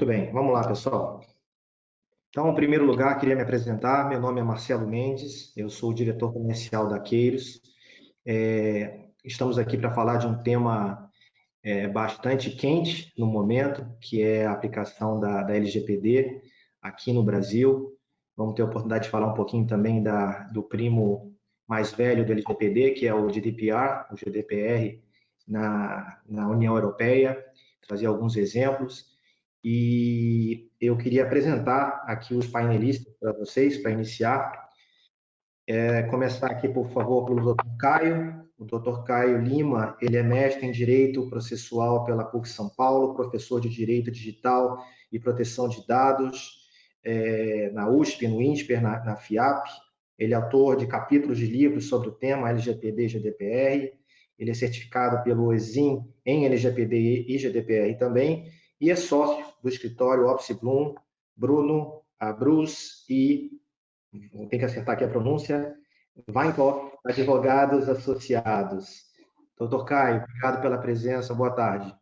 Muito bem, vamos lá, pessoal. Então, em primeiro lugar, queria me apresentar. Meu nome é Marcelo Mendes, eu sou o diretor comercial da Queiros. Estamos aqui para falar de um tema bastante quente no momento, que é a aplicação da LGPD aqui no Brasil. Vamos ter a oportunidade de falar um pouquinho também do primo mais velho do LGPD, que é o GDPR, o GDPR na União Europeia, trazer alguns exemplos. E eu queria apresentar aqui os painelistas para vocês, para iniciar. Começar aqui, por favor, pelo Dr. Caio. O Dr. Caio Lima, ele é mestre em Direito Processual pela PUC São Paulo, professor de Direito Digital e Proteção de Dados na USP, no INSPER, na FIAP. Ele é autor de capítulos de livros sobre o tema LGPD e GDPR. Ele é certificado pelo ESIM em LGPD e GDPR também, e é sócio do escritório Opsi Bloom, Bruno Abruz e, tem que acertar aqui a pronúncia, Weinkoff, advogados associados. Doutor Caio, obrigado pela presença, boa tarde.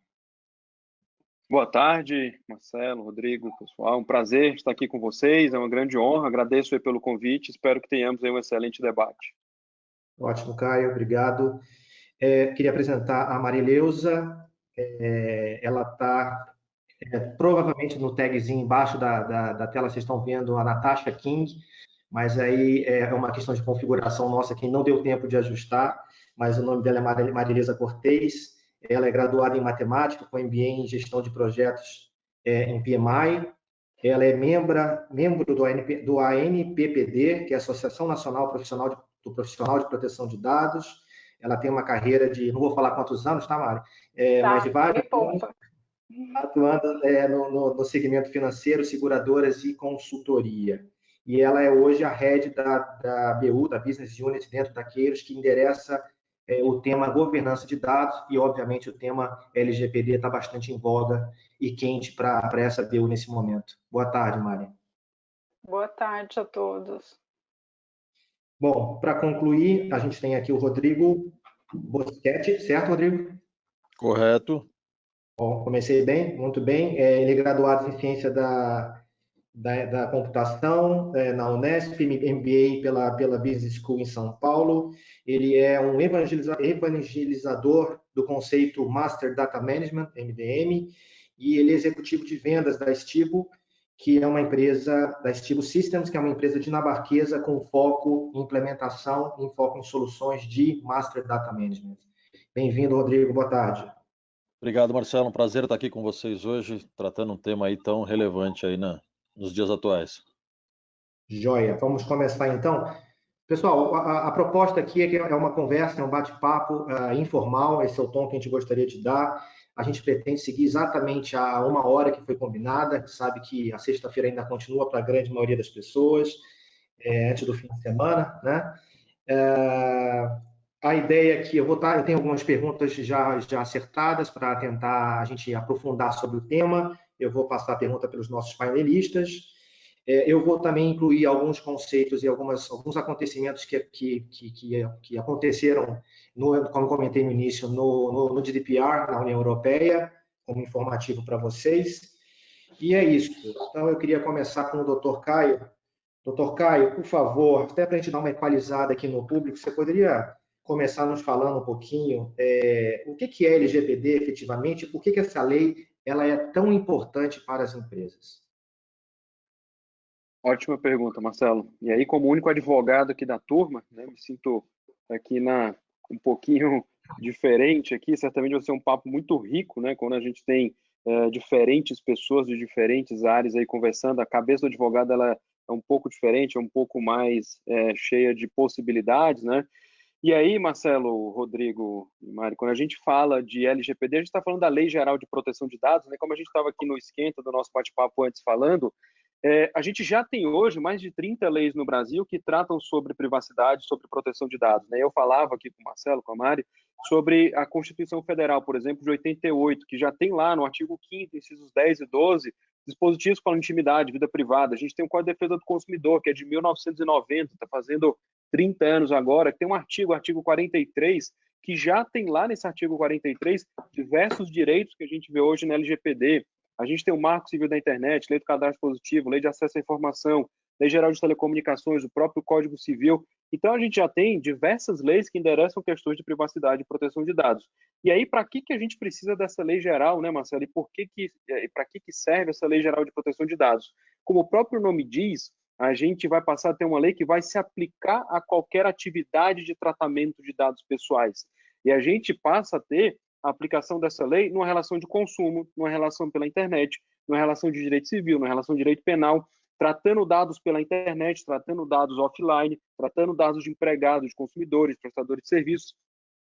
Boa tarde, Marcelo, Rodrigo, pessoal. Um prazer estar aqui com vocês, é uma grande honra. Agradeço aí pelo convite, espero que tenhamos aí um excelente debate. Ótimo, Caio, obrigado. Queria apresentar a Marileusa. Ela está provavelmente no tagzinho embaixo da tela, vocês estão vendo a Natasha King, mas aí é uma questão de configuração nossa que não deu tempo de ajustar, mas o nome dela é Marileusa Cortez. Ela é graduada em matemática, com MBA em gestão de projetos em PMI. Ela é membro do ANPPD, que é a Associação Nacional do Profissional de Proteção de Dados. Ela tem uma carreira de, não vou falar quantos anos, tá, Mari? Mas de vários anos, atuando no segmento financeiro, seguradoras e consultoria. E ela é hoje a head da BU, da Business Unit, dentro da Queiros, que endereça o tema governança de dados e, obviamente, o tema LGPD está bastante em voga e quente para essa BU nesse momento. Boa tarde, Mari. Boa tarde a todos. Bom, para concluir, a gente tem aqui o Rodrigo Boschetti, certo, Rodrigo? Correto. Bom, comecei bem, muito bem. Ele é graduado em ciência da computação na Unesp, MBA pela Business School em São Paulo. Ele é um evangelizador do conceito Master Data Management, MDM, e ele é executivo de vendas da Stibo, que é uma empresa da Stibo Systems, que é uma empresa dinamarquesa com foco em implementação, em foco em soluções de Master Data Management. Bem-vindo, Rodrigo, boa tarde. Obrigado, Marcelo. Um prazer estar aqui com vocês hoje, tratando um tema aí tão relevante aí nos dias atuais. Joia, vamos começar então. Pessoal, a proposta aqui é uma conversa, é um bate-papo informal, esse é o tom que a gente gostaria de dar. A gente pretende seguir exatamente a 1 hora que foi combinada, sabe que a sexta-feira ainda continua para a grande maioria das pessoas, antes do fim de semana, né? A ideia aqui, eu tenho algumas perguntas já acertadas para tentar a gente aprofundar sobre o tema. Eu vou passar a pergunta pelos nossos painelistas. Eu vou também incluir alguns conceitos e alguns acontecimentos que aconteceram, como comentei no início, no GDPR, na União Europeia, como informativo para vocês. E é isso. Então, eu queria começar com o Dr. Caio. Dr. Caio, por favor, até para a gente dar uma equalizada aqui no público, você poderia começar nos falando um pouquinho o que é LGPD efetivamente, por que essa lei ela é tão importante para as empresas? Ótima pergunta, Marcelo. E aí, como único advogado aqui da turma, né, me sinto aqui um pouquinho diferente aqui. Certamente vai ser um papo muito rico, né, quando a gente tem diferentes pessoas de diferentes áreas aí conversando. A cabeça do advogado ela é um pouco diferente, é um pouco mais cheia de possibilidades, né? E aí, Marcelo, Rodrigo e Mari, quando a gente fala de LGPD, a gente está falando da Lei Geral de Proteção de Dados, né? Como a gente estava aqui no esquenta do nosso bate-papo antes falando, a gente já tem hoje mais de 30 leis no Brasil que tratam sobre privacidade, sobre proteção de dados, né? Eu falava aqui com o Marcelo, com a Mari, sobre a Constituição Federal, por exemplo, de 88, que já tem lá no artigo 5º, incisos 10 e 12, dispositivos para intimidade, vida privada. A gente tem o Código de Defesa do Consumidor, que é de 1990, está fazendo 30 anos agora, que tem um artigo 43, que já tem lá nesse artigo 43 diversos direitos que a gente vê hoje na LGPD. A gente tem o Marco Civil da Internet, Lei do Cadastro Positivo, Lei de Acesso à Informação, Lei Geral de Telecomunicações, o próprio Código Civil. Então, a gente já tem diversas leis que endereçam questões de privacidade e proteção de dados. E aí, para que a gente precisa dessa lei geral, né, Marcelo? E para que serve essa Lei Geral de Proteção de Dados? Como o próprio nome diz, a gente vai passar a ter uma lei que vai se aplicar a qualquer atividade de tratamento de dados pessoais. E a gente passa a ter a aplicação dessa lei numa relação de consumo, numa relação pela internet, numa relação de direito civil, numa relação de direito penal, tratando dados pela internet, tratando dados offline, tratando dados de empregados, de consumidores, prestadores de serviços.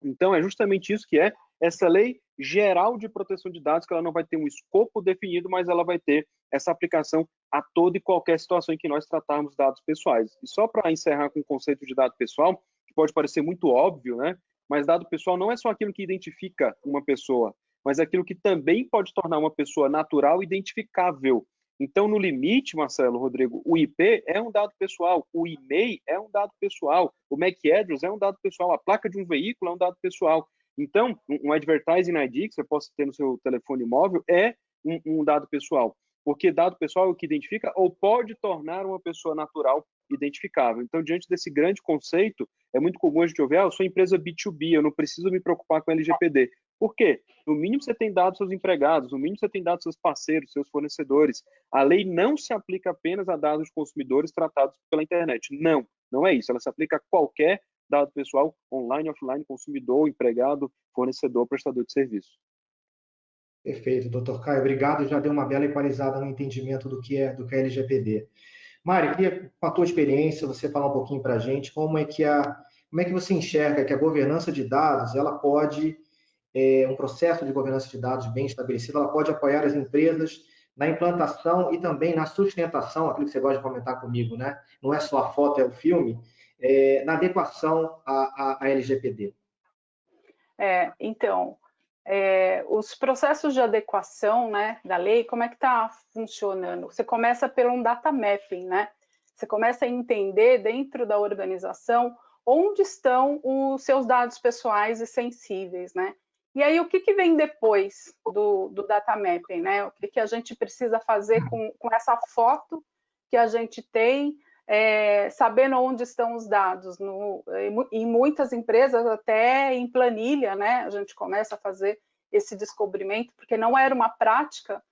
Então, é justamente isso que é essa lei geral de proteção de dados, que ela não vai ter um escopo definido, mas ela vai ter essa aplicação a toda e qualquer situação em que nós tratarmos dados pessoais. E só para encerrar com o conceito de dado pessoal, que pode parecer muito óbvio, né? Mas dado pessoal não é só aquilo que identifica uma pessoa, mas aquilo que também pode tornar uma pessoa natural e identificável. Então, no limite, Marcelo, Rodrigo, o IP é um dado pessoal, o e-mail é um dado pessoal, o MAC address é um dado pessoal, a placa de um veículo é um dado pessoal. Então, um advertising ID que você possa ter no seu telefone móvel é um dado pessoal, porque dado pessoal é o que identifica ou pode tornar uma pessoa natural identificável. Então, diante desse grande conceito, é muito comum a gente ouvir, eu sou empresa B2B, eu não preciso me preocupar com LGPD. Por quê? No mínimo você tem dados seus empregados, no mínimo você tem dados seus parceiros, seus fornecedores. A lei não se aplica apenas a dados de consumidores tratados pela internet. Não, não é isso. Ela se aplica a qualquer dado pessoal, online, offline, consumidor, empregado, fornecedor, prestador de serviço. Perfeito, doutor Caio. Obrigado. Já deu uma bela equalizada no entendimento do que é LGPD. Mari, queria, com a tua experiência, você falar um pouquinho para a gente como é que você enxerga que a governança de dados, ela pode, um processo de governança de dados bem estabelecido, ela pode apoiar as empresas na implantação e também na sustentação, aquilo que você gosta de comentar comigo, né? Não é só a foto, é o filme, na adequação à LGPD. Então, os processos de adequação, né, da lei, como é que está funcionando? Você começa pelo um data mapping, né? Você começa a entender dentro da organização onde estão os seus dados pessoais e sensíveis, né? E aí, o que vem depois do data mapping, né? O que a gente precisa fazer com essa foto que a gente tem, sabendo onde estão os dados. Em muitas empresas, até em planilha, né? A gente começa a fazer esse descobrimento, porque não era uma prática.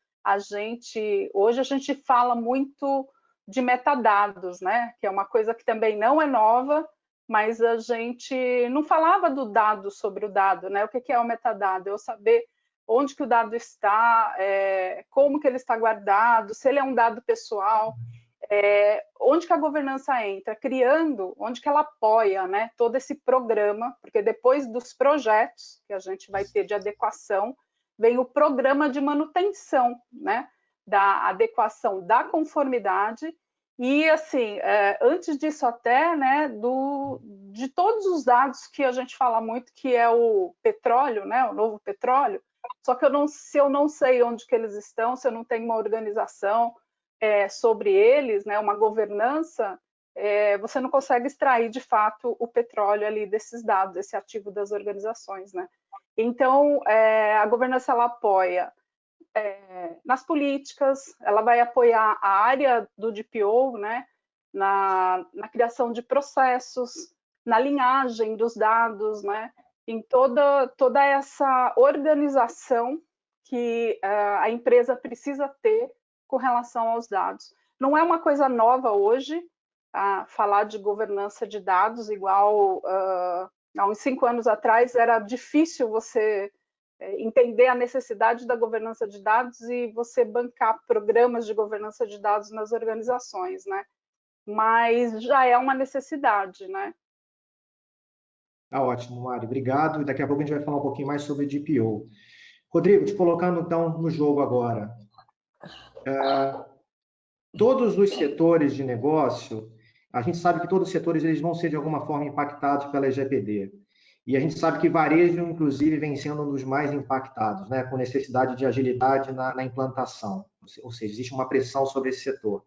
Hoje a gente fala muito de metadados, né? Que é uma coisa que também não é nova, mas a gente não falava do dado sobre o dado, né? O que é o metadado? Eu saber onde que o dado está, como que ele está guardado, se ele é um dado pessoal, onde que a governança entra, criando, onde que ela apoia, né, todo esse programa, porque depois dos projetos que a gente vai ter de adequação, vem o programa de manutenção, né, da adequação da conformidade. E, assim, antes disso até, né, de todos os dados que a gente fala muito, que é o petróleo, né, o novo petróleo, só que se eu não sei onde que eles estão, se eu não tenho uma organização sobre eles, né, uma governança, você não consegue extrair, de fato, o petróleo ali desses dados, esse ativo das organizações, né? Então, a governança, ela apoia nas políticas, ela vai apoiar a área do DPO, né, na criação de processos, na linhagem dos dados, né, em toda essa organização que a empresa precisa ter com relação aos dados. Não é uma coisa nova hoje, falar de governança de dados, igual há uns 5 anos atrás era difícil você entender a necessidade da governança de dados e você bancar programas de governança de dados nas organizações, né? Mas já é uma necessidade, né? Ótimo, Mari. Obrigado. E daqui a pouco a gente vai falar um pouquinho mais sobre DPO. Rodrigo, te colocando então no jogo agora. Todos os setores de negócio, a gente sabe que todos os setores eles vão ser de alguma forma impactados pela LGPD. E a gente sabe que varejo, inclusive, vem sendo um dos mais impactados, né, com necessidade de agilidade na implantação. Ou seja, existe uma pressão sobre esse setor.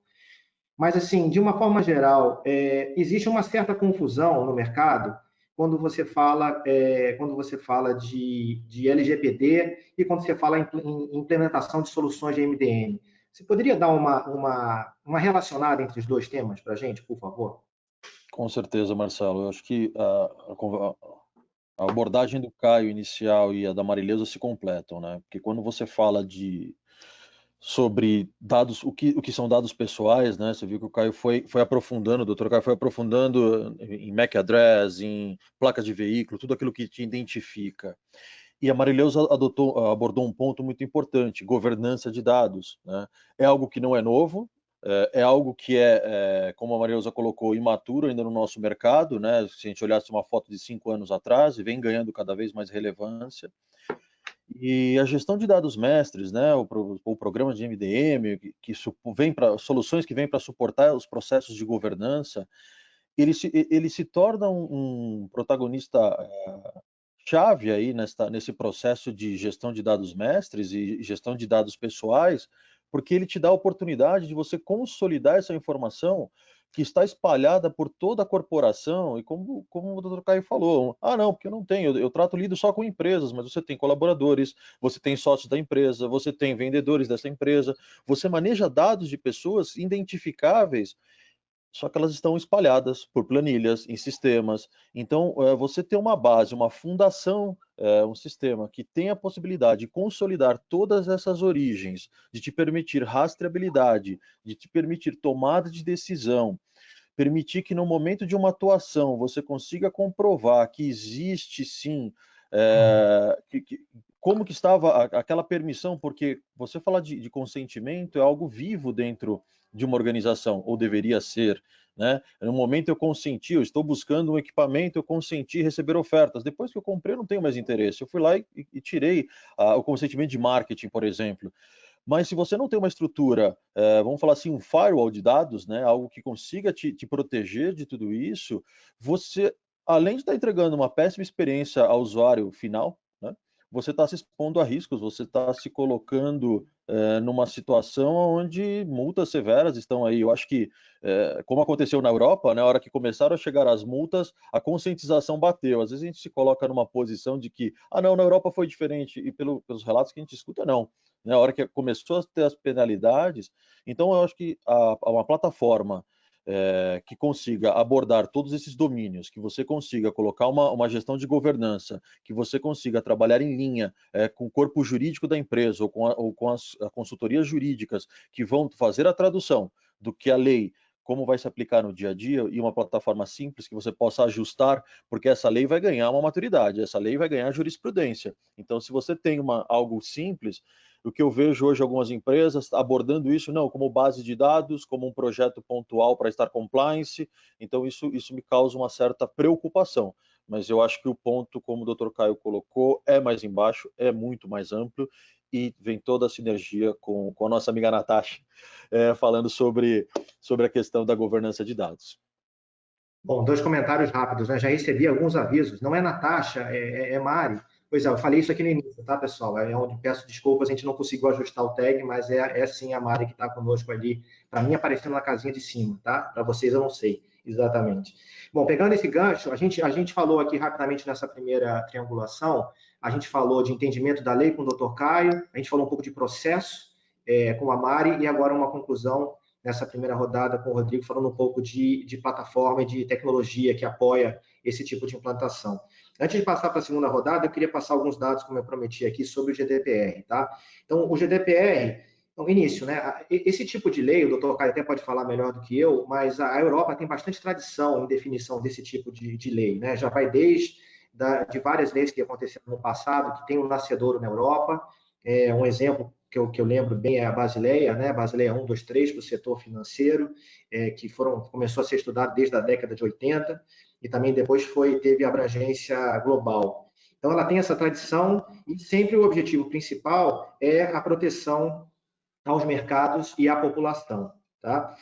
Mas, assim, de uma forma geral, existe uma certa confusão no mercado quando você fala de LGPD e quando você fala em implementação de soluções de MDM. Você poderia dar uma relacionada entre os dois temas para a gente, por favor? Com certeza, Marcelo. Eu acho que a abordagem do Caio inicial e a da Marileusa se completam, né? Porque quando você fala sobre dados, o que são dados pessoais, né? Você viu que o Caio foi aprofundando, o doutor Caio foi aprofundando em MAC address, em placas de veículo, tudo aquilo que te identifica. E a Marileusa abordou um ponto muito importante, governança de dados, né? É algo que não é novo, é algo que como a Marileusa colocou, imaturo ainda no nosso mercado, né? Se a gente olhasse uma foto de 5 anos atrás, e vem ganhando cada vez mais relevância. E a gestão de dados mestres, né, o programa de MDM, que vem para soluções que vêm para suportar os processos de governança, ele se torna um protagonista chave aí nesse processo de gestão de dados mestres e gestão de dados pessoais, porque ele te dá a oportunidade de você consolidar essa informação que está espalhada por toda a corporação, e como o Dr. Caio falou, não, porque eu não tenho, eu lido só com empresas, mas você tem colaboradores, você tem sócios da empresa, você tem vendedores dessa empresa, você maneja dados de pessoas identificáveis, só que elas estão espalhadas por planilhas, em sistemas. Então, você ter uma base, uma fundação, um sistema que tem a possibilidade de consolidar todas essas origens, de te permitir rastreabilidade, de te permitir tomada de decisão, permitir que no momento de uma atuação você consiga comprovar que existe sim, como que estava aquela permissão, porque você falar de consentimento é algo vivo dentro de uma organização, ou deveria ser, né? No momento eu consenti, eu estou buscando um equipamento, eu consenti receber ofertas. Depois que eu comprei, eu não tenho mais interesse. Eu fui lá e tirei o consentimento de marketing, por exemplo. Mas se você não tem uma estrutura, vamos falar assim, um firewall de dados, né, algo que consiga te proteger de tudo isso, você, além de estar entregando uma péssima experiência ao usuário final, né, você está se expondo a riscos, você está se colocando numa situação onde multas severas estão aí. Eu acho que, como aconteceu na Europa, né, na hora que começaram a chegar as multas, a conscientização bateu. Às vezes a gente se coloca numa posição de que, não, na Europa foi diferente, e pelos relatos que a gente escuta, não. Na hora que começou a ter as penalidades, então eu acho que uma plataforma que consiga abordar todos esses domínios, que você consiga colocar uma gestão de governança, que você consiga trabalhar em linha com o corpo jurídico da empresa ou com as consultorias jurídicas que vão fazer a tradução do que a lei, como vai se aplicar no dia a dia, e uma plataforma simples que você possa ajustar, porque essa lei vai ganhar uma maturidade, essa lei vai ganhar jurisprudência. Então, se você tem algo simples, o que eu vejo hoje algumas empresas abordando isso, não, como base de dados, como um projeto pontual para estar compliance, então isso me causa uma certa preocupação. Mas eu acho que o ponto, como o Dr. Caio colocou, é mais embaixo, é muito mais amplo, e vem toda a sinergia com a nossa amiga Natasha, falando sobre a questão da governança de dados. Bom, 2 comentários rápidos, né? Já recebi alguns avisos. Não é Natasha, é Mari. Pois é, eu falei isso aqui no início, tá, pessoal? É onde peço desculpas, a gente não conseguiu ajustar o tag, mas é sim a Mari que está conosco ali. Para mim, aparecendo na casinha de cima, tá? Para vocês, eu não sei exatamente. Bom, pegando esse gancho, a gente falou aqui rapidamente nessa primeira triangulação, a gente falou de entendimento da lei com o Dr. Caio, a gente falou um pouco de processo com a Mari, e agora uma conclusão nessa primeira rodada com o Rodrigo, falando um pouco de plataforma e de tecnologia que apoia esse tipo de implantação. Antes de passar para a segunda rodada, eu queria passar alguns dados, como eu prometi aqui, sobre o GDPR, tá? Então, o GDPR, no início, né? Esse tipo de lei, o Dr. Caio até pode falar melhor do que eu, mas a Europa tem bastante tradição em definição desse tipo de lei, né? Já vai desde de várias leis que aconteceram no passado, que tem um nascedouro na Europa. Um exemplo que eu lembro bem é a Basileia, né? Basileia 1, 2, 3, para o setor financeiro, que começou a ser estudado desde a década de 80, e também depois teve abrangência global. Então, ela tem essa tradição, e sempre o objetivo principal é a proteção aos mercados e à população. Tá?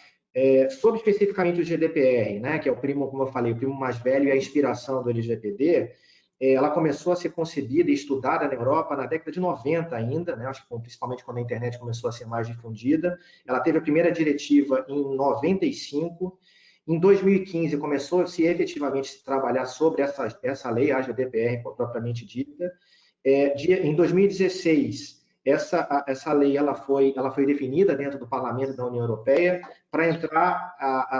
Sobre especificamente o GDPR, né, que é o primo, como eu falei, o primo mais velho e a inspiração do LGPD, ela começou a ser concebida e estudada na Europa na década de 90 ainda, né, acho que principalmente quando a internet começou a ser mais difundida. Ela teve a primeira diretiva em 95, Em 2015, começou-se efetivamente a se trabalhar sobre essa lei, a GDPR propriamente dita. Em 2016, essa lei ela foi definida dentro do Parlamento da União Europeia para entrar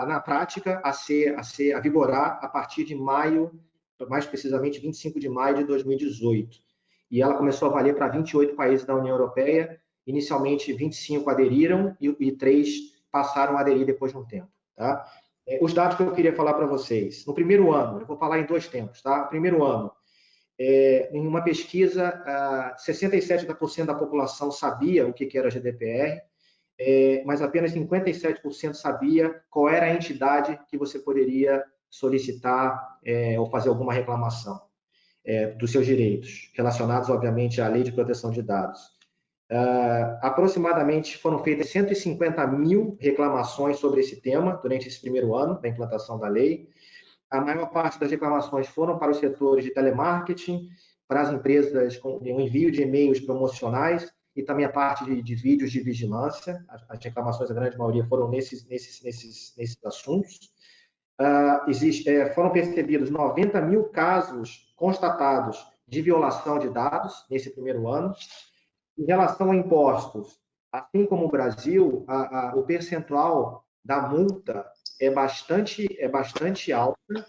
na prática a vigorar a partir de maio, mais precisamente 25 de maio de 2018. E ela começou a valer para 28 países da União Europeia. Inicialmente, 25 aderiram e 3 passaram a aderir depois de um tempo. Tá? Os dados que eu queria falar para vocês. No primeiro ano, eu vou falar em 2 tempos. Tá? Primeiro ano, em uma pesquisa, 67% da população sabia o que era a GDPR, mas apenas 57% sabia qual era a entidade que você poderia solicitar ou fazer alguma reclamação dos seus direitos, relacionados, obviamente, à Lei de Proteção de Dados. Aproximadamente foram feitas 150 mil reclamações sobre esse tema durante esse primeiro ano da implantação da lei. A maior parte das reclamações foram para os setores de telemarketing, para as empresas com o envio de e-mails promocionais e também a parte de vídeos de vigilância. As reclamações, a grande maioria, foram nesses assuntos. Foram percebidos 90 mil casos constatados de violação de dados nesse primeiro ano. Em relação a impostos, assim como o Brasil, o percentual da multa é bastante alta,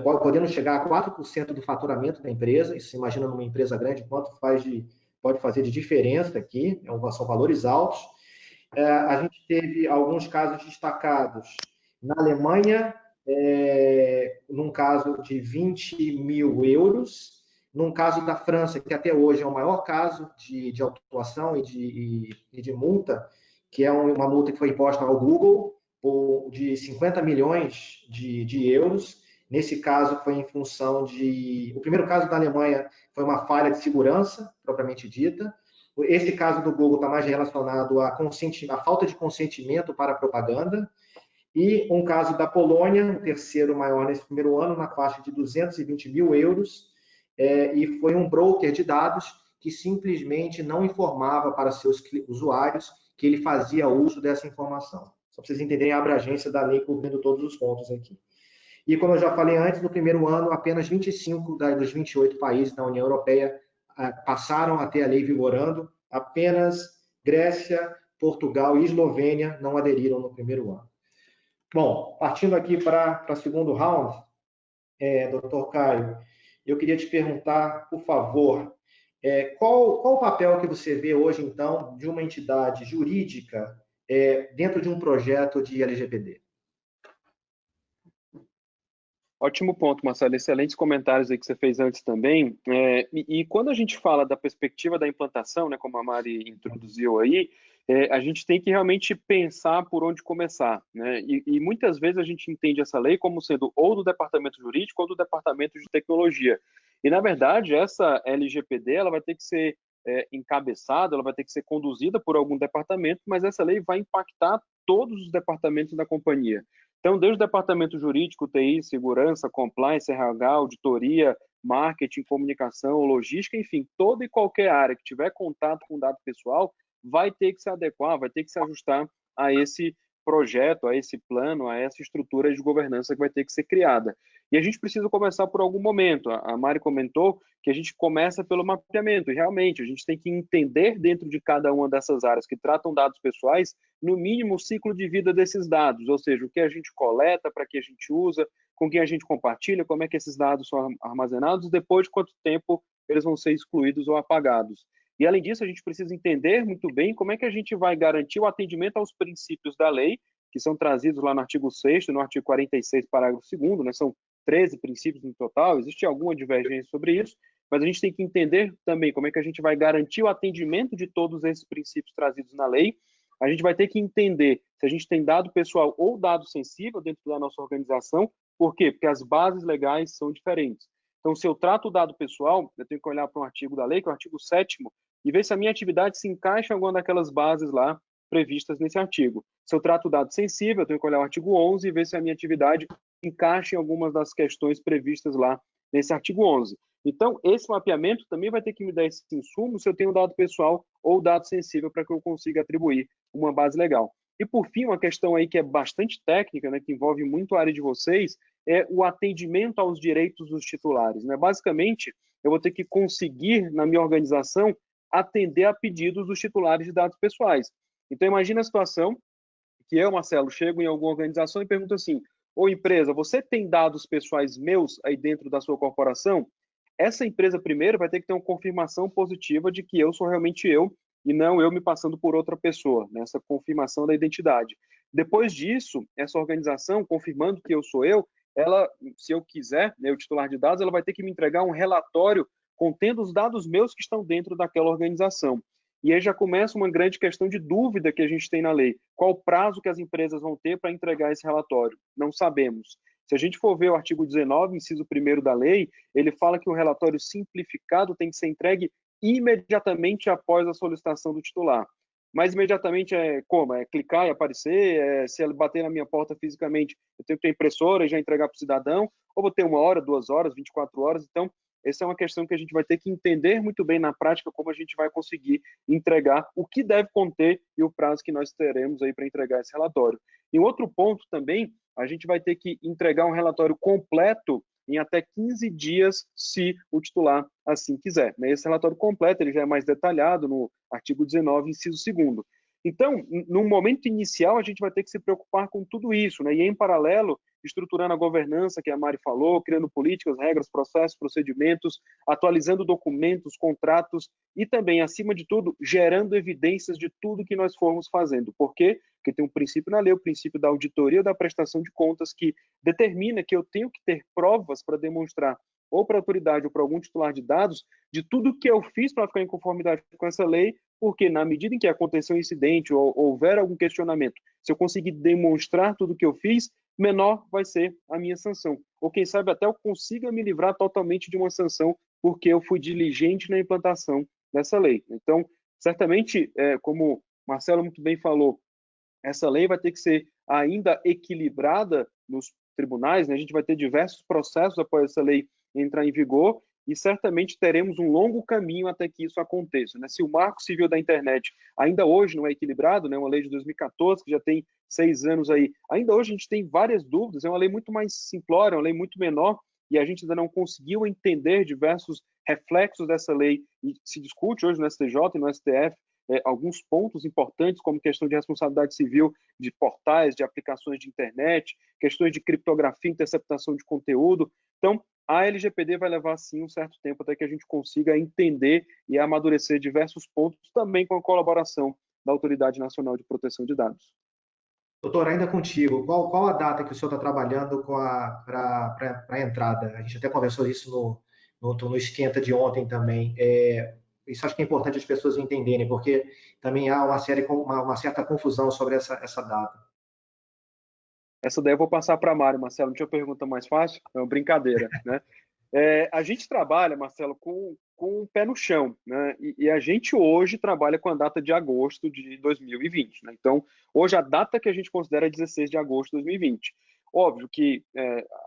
podendo chegar a 4% do faturamento da empresa. Isso, imagina numa empresa grande, quanto pode fazer de diferença aqui, são valores altos. A gente teve alguns casos destacados na Alemanha, num caso de 20 mil euros, num caso da França, que até hoje é o maior caso de autuação e de multa, que é uma multa que foi imposta ao Google, de 50 milhões de euros. Nesse caso, foi em função de... O primeiro caso da Alemanha foi uma falha de segurança, propriamente dita. Esse caso do Google está mais relacionado à falta de consentimento para a propaganda. E um caso da Polônia, o terceiro maior nesse primeiro ano, na faixa de 220 mil euros, e foi um broker de dados que simplesmente não informava para seus usuários que ele fazia uso dessa informação. Só para vocês entenderem a abrangência da lei cobrindo todos os pontos aqui. E como eu já falei antes, no primeiro ano, apenas 25 dos 28 países da União Europeia passaram a ter a lei vigorando, apenas Grécia, Portugal e Eslovênia não aderiram no primeiro ano. Bom, partindo aqui para o segundo round, Dr. Caio, eu queria te perguntar, por favor, qual o papel que você vê hoje, então, de uma entidade jurídica dentro de um projeto de LGPD? Ótimo ponto, Marcelo. Excelentes comentários aí que você fez antes também. E quando a gente fala da perspectiva da implantação, né, como a Mari introduziu aí, a gente tem que realmente pensar por onde começar, né? E muitas vezes a gente entende essa lei como sendo ou do departamento jurídico ou do departamento de tecnologia. E, na verdade, essa LGPD ela vai ter que ser encabeçada, ela vai ter que ser conduzida por algum departamento, mas essa lei vai impactar todos os departamentos da companhia. Então, desde o departamento jurídico, TI, segurança, compliance, RH, auditoria, marketing, comunicação, logística, enfim, toda e qualquer área que tiver contato com dado pessoal vai ter que se adequar, vai ter que se ajustar a esse projeto, a esse plano, a essa estrutura de governança que vai ter que ser criada. E a gente precisa começar por algum momento. A Mari comentou que a gente começa pelo mapeamento, e realmente a gente tem que entender dentro de cada uma dessas áreas que tratam dados pessoais, no mínimo o ciclo de vida desses dados, ou seja, o que a gente coleta, para que a gente usa, com quem a gente compartilha, como é que esses dados são armazenados, depois de quanto tempo eles vão ser excluídos ou apagados. E, além disso, a gente precisa entender muito bem como é que a gente vai garantir o atendimento aos princípios da lei, que são trazidos lá no artigo 6º, no artigo 46, parágrafo 2º, né? São 13 princípios no total, existe alguma divergência sobre isso, mas a gente tem que entender também como é que a gente vai garantir o atendimento de todos esses princípios trazidos na lei. A gente vai ter que entender se a gente tem dado pessoal ou dado sensível dentro da nossa organização. Por quê? Porque as bases legais são diferentes. Então, se eu trato o dado pessoal, eu tenho que olhar para um artigo da lei, que é o artigo 7º, e ver se a minha atividade se encaixa em alguma daquelas bases lá previstas nesse artigo. Se eu trato o dado sensível, eu tenho que olhar o artigo 11 e ver se a minha atividade encaixa em algumas das questões previstas lá nesse artigo 11. Então, esse mapeamento também vai ter que me dar esse insumo se eu tenho dado pessoal ou dado sensível para que eu consiga atribuir uma base legal. E, por fim, uma questão aí que é bastante técnica, né, que envolve muito a área de vocês, é o atendimento aos direitos dos titulares, né? Basicamente, eu vou ter que conseguir, na minha organização, atender a pedidos dos titulares de dados pessoais. Então, imagina a situação que eu, Marcelo, chego em alguma organização e pergunto assim: ô empresa, você tem dados pessoais meus aí dentro da sua corporação? Essa empresa primeiro vai ter que ter uma confirmação positiva de que eu sou realmente eu e não eu me passando por outra pessoa, nessa confirmação da identidade. Depois disso, essa organização, confirmando que eu sou eu, ela, se eu quiser, né, o titular de dados, ela vai ter que me entregar um relatório contendo os dados meus que estão dentro daquela organização. E aí já começa uma grande questão de dúvida que a gente tem na lei. Qual o prazo que as empresas vão ter para entregar esse relatório? Não sabemos. Se a gente for ver o artigo 19, inciso 1º da lei, ele fala que o relatório simplificado tem que ser entregue imediatamente após a solicitação do titular. Mas imediatamente é como? É clicar e aparecer? Se ele bater na minha porta fisicamente, eu tenho que ter impressora e já entregar para o cidadão? Ou vou ter 1 hora, 2 horas, 24 horas? Então, essa é uma questão que a gente vai ter que entender muito bem na prática como a gente vai conseguir entregar o que deve conter e o prazo que nós teremos aí para entregar esse relatório. E outro ponto também, a gente vai ter que entregar um relatório completo em até 15 dias, se o titular assim quiser. Esse relatório completo ele já é mais detalhado no artigo 19, inciso 2º. Então, no momento inicial, a gente vai ter que se preocupar com tudo isso, né? E em paralelo, estruturando a governança que a Mari falou, criando políticas, regras, processos, procedimentos, atualizando documentos, contratos e também, acima de tudo, gerando evidências de tudo que nós formos fazendo. Por quê? Porque tem um princípio na lei, o princípio da auditoria da prestação de contas, que determina que eu tenho que ter provas para demonstrar ou para a autoridade ou para algum titular de dados, de tudo que eu fiz para ficar em conformidade com essa lei, porque na medida em que acontecer um incidente ou houver algum questionamento, se eu conseguir demonstrar tudo que eu fiz, menor vai ser a minha sanção. Ou quem sabe até eu consiga me livrar totalmente de uma sanção, porque eu fui diligente na implantação dessa lei. Então, certamente, como Marcelo muito bem falou, essa lei vai ter que ser ainda equilibrada nos tribunais, né? A gente vai ter diversos processos após essa lei entrar em vigor e certamente teremos um longo caminho até que isso aconteça, né? Se o Marco Civil da Internet ainda hoje não é equilibrado, né? Uma lei de 2014 que já tem 6 anos aí, ainda hoje a gente tem várias dúvidas, é uma lei muito mais simplória, uma lei muito menor e a gente ainda não conseguiu entender diversos reflexos dessa lei e se discute hoje no STJ e no STF alguns pontos importantes, como questão de responsabilidade civil de portais, de aplicações de internet, questões de criptografia, interceptação de conteúdo. Então, a LGPD vai levar, sim, um certo tempo até que a gente consiga entender e amadurecer diversos pontos, também com a colaboração da Autoridade Nacional de Proteção de Dados. Doutor, ainda contigo, qual a data que o senhor está trabalhando para a entrada? A gente até conversou isso no esquenta de ontem também. Isso acho que é importante as pessoas entenderem, porque também há uma certa confusão sobre essa data. Essa daí eu vou passar para a Mário, Marcelo. Não tinha pergunta mais fácil? É uma brincadeira, né? A gente trabalha, Marcelo, com o pé no chão, né? E a gente hoje trabalha com a data de agosto de 2020, né? Então, hoje a data que a gente considera é 16 de agosto de 2020. Óbvio que,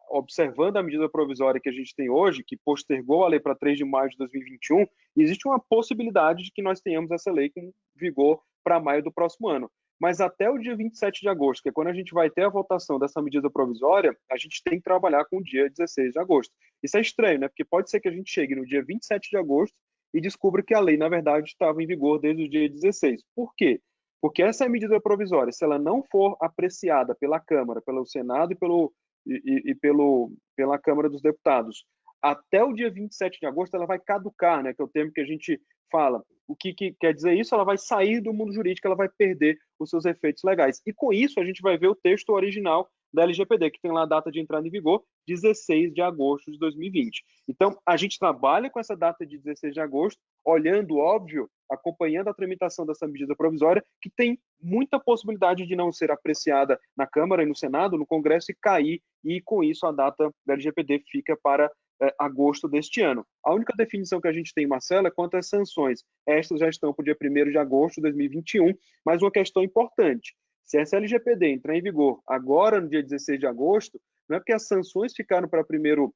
observando a medida provisória que a gente tem hoje, que postergou a lei para 3 de maio de 2021, existe uma possibilidade de que nós tenhamos essa lei com vigor para maio do próximo ano. Mas até o dia 27 de agosto, que é quando a gente vai ter a votação dessa medida provisória, a gente tem que trabalhar com o dia 16 de agosto. Isso é estranho, né? Porque pode ser que a gente chegue no dia 27 de agosto e descubra que a lei, na verdade, estava em vigor desde o dia 16. Por quê? Porque essa medida provisória, se ela não for apreciada pela Câmara, pelo Senado e pela Câmara dos Deputados, até o dia 27 de agosto ela vai caducar, né? Que é o termo que a gente fala. O que quer dizer isso? Ela vai sair do mundo jurídico, ela vai perder os seus efeitos legais. E com isso a gente vai ver o texto original da LGPD, que tem lá a data de entrada em vigor, 16 de agosto de 2020. Então, a gente trabalha com essa data de 16 de agosto, olhando, óbvio, acompanhando a tramitação dessa medida provisória, que tem muita possibilidade de não ser apreciada na Câmara e no Senado, no Congresso, e cair, e com isso a data da LGPD fica para agosto deste ano. A única definição que a gente tem, Marcelo, é quanto às sanções. Estas já estão para o dia 1º de agosto de 2021, mas uma questão importante. Se essa LGPD entrar em vigor agora, no dia 16 de agosto, não é porque as sanções ficaram para 1º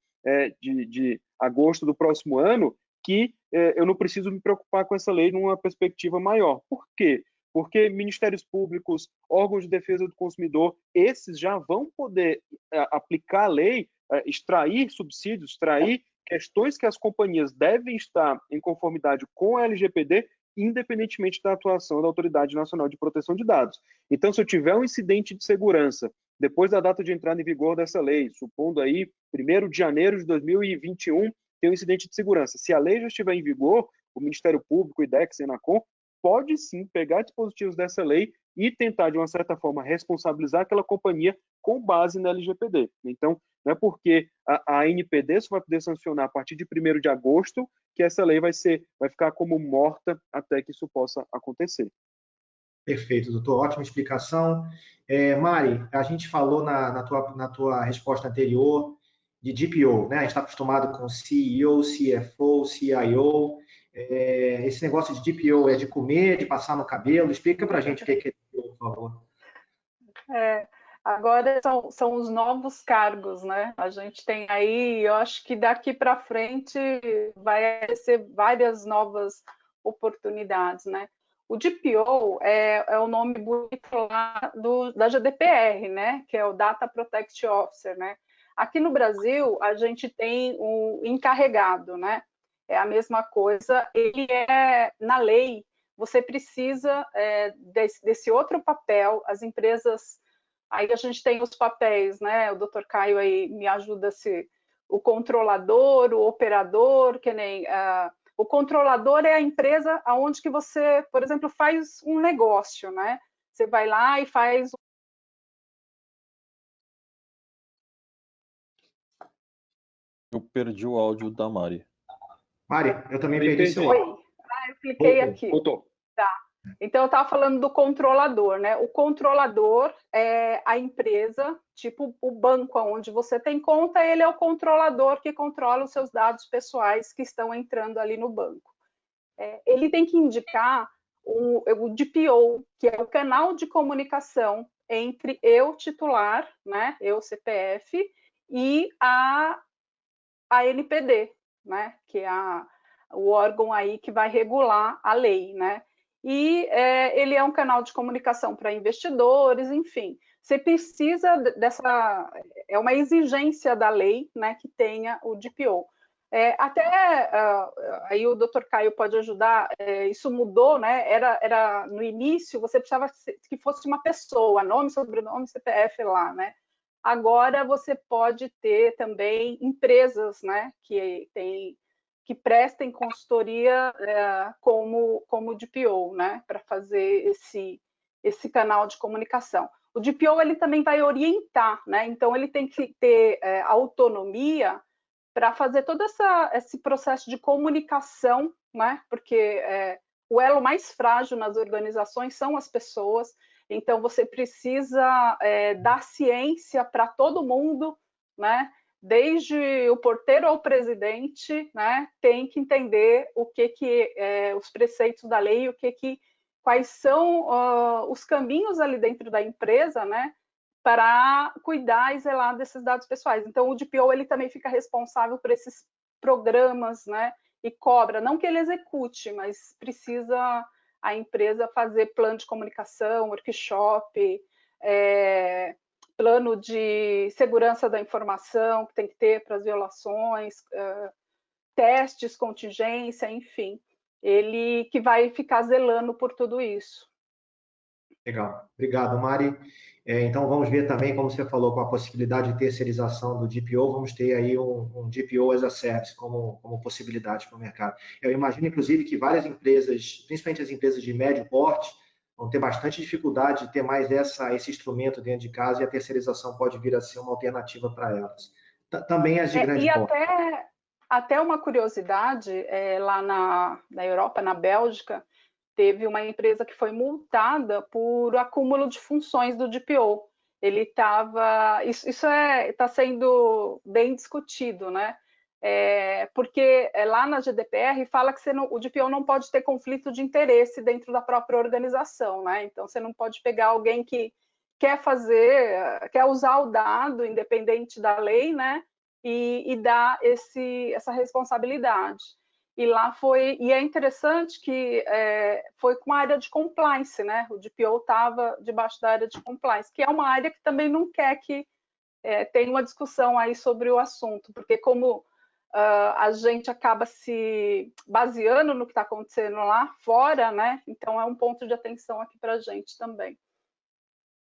de agosto do próximo ano que eu não preciso me preocupar com essa lei numa perspectiva maior. Por quê? porque ministérios públicos, órgãos de defesa do consumidor, esses já vão poder aplicar a lei, extrair subsídios, extrair questões que as companhias devem estar em conformidade com a LGPD, independentemente da atuação da Autoridade Nacional de Proteção de Dados. Então, se eu tiver um incidente de segurança, depois da data de entrada em vigor dessa lei, supondo aí 1º de janeiro de 2021, tem um incidente de segurança. Se a lei já estiver em vigor, o Ministério Público, o IDEC, Senacom, pode sim pegar dispositivos dessa lei e tentar, de uma certa forma, responsabilizar aquela companhia com base na LGPD. Então, não é porque a ANPD só vai poder sancionar a partir de 1º de agosto que essa lei vai ficar como morta até que isso possa acontecer. Perfeito, doutor. Ótima explicação. Mari, a gente falou na tua resposta anterior de DPO, né? A gente está acostumado com CEO, CFO, CIO. Esse negócio de DPO é de comer, de passar no cabelo? Explica para a gente o que é DPO, por favor. Agora são os novos cargos, né? A gente tem aí, eu acho que daqui para frente vai ser várias novas oportunidades, né? O DPO é o nome bonito lá da GDPR, né? Que é o Data Protection Officer, né? Aqui no Brasil, a gente tem o encarregado, né? É a mesma coisa. Ele na lei, você precisa desse outro papel. As empresas... Aí a gente tem os papéis, né? O doutor Caio aí me ajuda se o controlador, o operador, que nem... o controlador é a empresa onde que você, por exemplo, faz um negócio, né? Você vai lá e faz... Eu perdi o áudio da Mari. Mari, eu também perdi seu áudio. Oi. Eu cliquei aqui. Voltou. Tá. Então, eu estava falando do controlador, né? O controlador é a empresa, tipo o banco onde você tem conta, ele é o controlador que controla os seus dados pessoais que estão entrando ali no banco. Ele tem que indicar o DPO, que é o canal de comunicação entre eu, titular, né? Eu, CPF, e a NPD, né? Que é o órgão aí que vai regular a lei, né? E ele é um canal de comunicação para investidores, enfim. Você precisa dessa... É uma exigência da lei, né, que tenha o DPO. Aí o doutor Caio pode ajudar, isso mudou, né? Era no início, você precisava que fosse uma pessoa, nome, sobrenome, CPF lá, né? Agora você pode ter também empresas, né, que prestem consultoria como DPO, né, para fazer esse canal de comunicação. O DPO ele também vai orientar, né, então ele tem que ter autonomia para fazer todo esse processo de comunicação, né, porque o elo mais frágil nas organizações são as pessoas. Então, você precisa dar ciência para todo mundo, né? Desde o porteiro ao presidente, né? Tem que entender o que os preceitos da lei, quais são os caminhos ali dentro da empresa, né? Para cuidar e zelar desses dados pessoais. Então, o DPO ele também fica responsável por esses programas, né? E cobra, não que ele execute, mas precisa a empresa fazer plano de comunicação, workshop, plano de segurança da informação que tem que ter para as violações, testes, contingência, enfim. Ele que vai ficar zelando por tudo isso. Legal. Obrigado, Mari. Então, vamos ver também, como você falou, com a possibilidade de terceirização do DPO, vamos ter aí um DPO as a service como possibilidade para o mercado. Eu imagino, inclusive, que várias empresas, principalmente as empresas de médio porte, vão ter bastante dificuldade de ter mais esse instrumento dentro de casa e a terceirização pode vir a ser uma alternativa para elas. Também as de grande porte. Até uma curiosidade, lá na Europa, na Bélgica, teve uma empresa que foi multada por acúmulo de funções do DPO. Ele estava... Isso está sendo bem discutido, né? Porque lá na GDPR fala que o DPO não pode ter conflito de interesse dentro da própria organização, né? Então, você não pode pegar alguém que quer usar o dado, independente da lei, né? E dar essa responsabilidade. e lá e é interessante que foi com a área de compliance, né? O DPO estava debaixo da área de compliance, que é uma área que também não quer que tenha uma discussão aí sobre o assunto, porque como a gente acaba se baseando no que está acontecendo lá fora, né? Então é um ponto de atenção aqui para a gente também.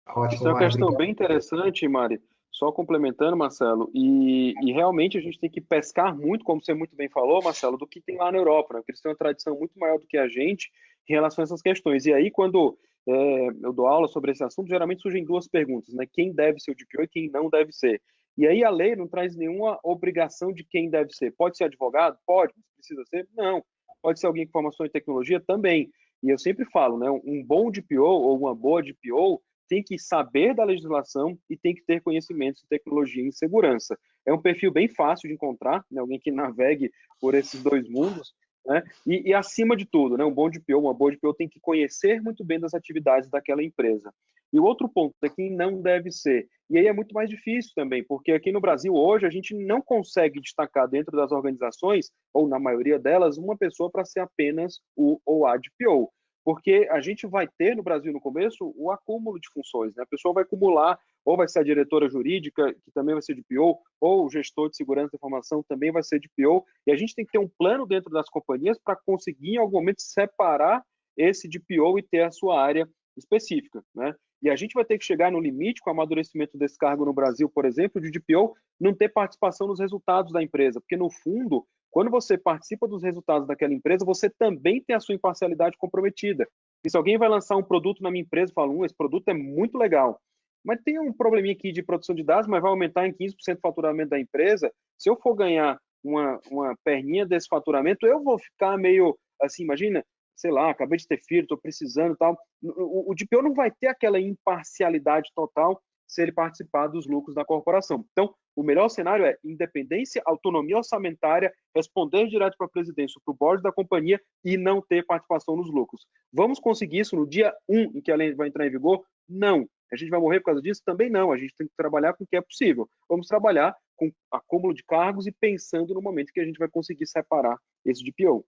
Ótimo, Isso é uma Mari, questão obrigado. bem interessante, Mari. Só complementando, Marcelo, e realmente a gente tem que pescar muito, como você muito bem falou, Marcelo, do que tem lá na Europa, né? Porque eles têm uma tradição muito maior do que a gente em relação a essas questões. E aí, quando eu dou aula sobre esse assunto, geralmente surgem duas perguntas, né? Quem deve ser o DPO e quem não deve ser. E aí a lei não traz nenhuma obrigação de quem deve ser. Pode ser advogado? Pode. Precisa ser? Não. Pode ser alguém com formação em tecnologia? Também. E eu sempre falo, né? Um bom DPO ou uma boa DPO tem que saber da legislação e tem que ter conhecimentos de tecnologia e segurança. É um perfil bem fácil de encontrar, né? Alguém que navegue por esses dois mundos, né? E acima de tudo, né? Um bom DPO, uma boa DPO tem que conhecer muito bem das atividades daquela empresa. E o outro ponto é quem não deve ser. E aí é muito mais difícil também, porque aqui no Brasil hoje a gente não consegue destacar dentro das organizações, ou na maioria delas, uma pessoa para ser apenas o ou a DPO. Porque a gente vai ter no Brasil no começo o acúmulo de funções, né? A pessoa vai acumular, ou vai ser a diretora jurídica, que também vai ser DPO, ou o gestor de segurança da informação também vai ser DPO, e a gente tem que ter um plano dentro das companhias para conseguir em algum momento separar esse DPO e ter a sua área específica, né? E a gente vai ter que chegar no limite com o amadurecimento desse cargo no Brasil, por exemplo, de DPO não ter participação nos resultados da empresa, porque no fundo quando você participa dos resultados daquela empresa, você também tem a sua imparcialidade comprometida. E se alguém vai lançar um produto na minha empresa e fala, esse produto é muito legal, mas tem um probleminha aqui de produção de dados, mas vai aumentar em 15% o faturamento da empresa, se eu for ganhar uma perninha desse faturamento, eu vou ficar meio assim, imagina, sei lá, acabei de ter filho, estou precisando e tal. O DPO não vai ter aquela imparcialidade total se ele participar dos lucros da corporação. Então, o melhor cenário é independência, autonomia orçamentária, responder direto para a presidência, para o board da companhia e não ter participação nos lucros. Vamos conseguir isso no dia 1 em que a lei vai entrar em vigor? Não. A gente vai morrer por causa disso? Também não. A gente tem que trabalhar com o que é possível. Vamos trabalhar com acúmulo de cargos e pensando no momento que a gente vai conseguir separar esse DPO.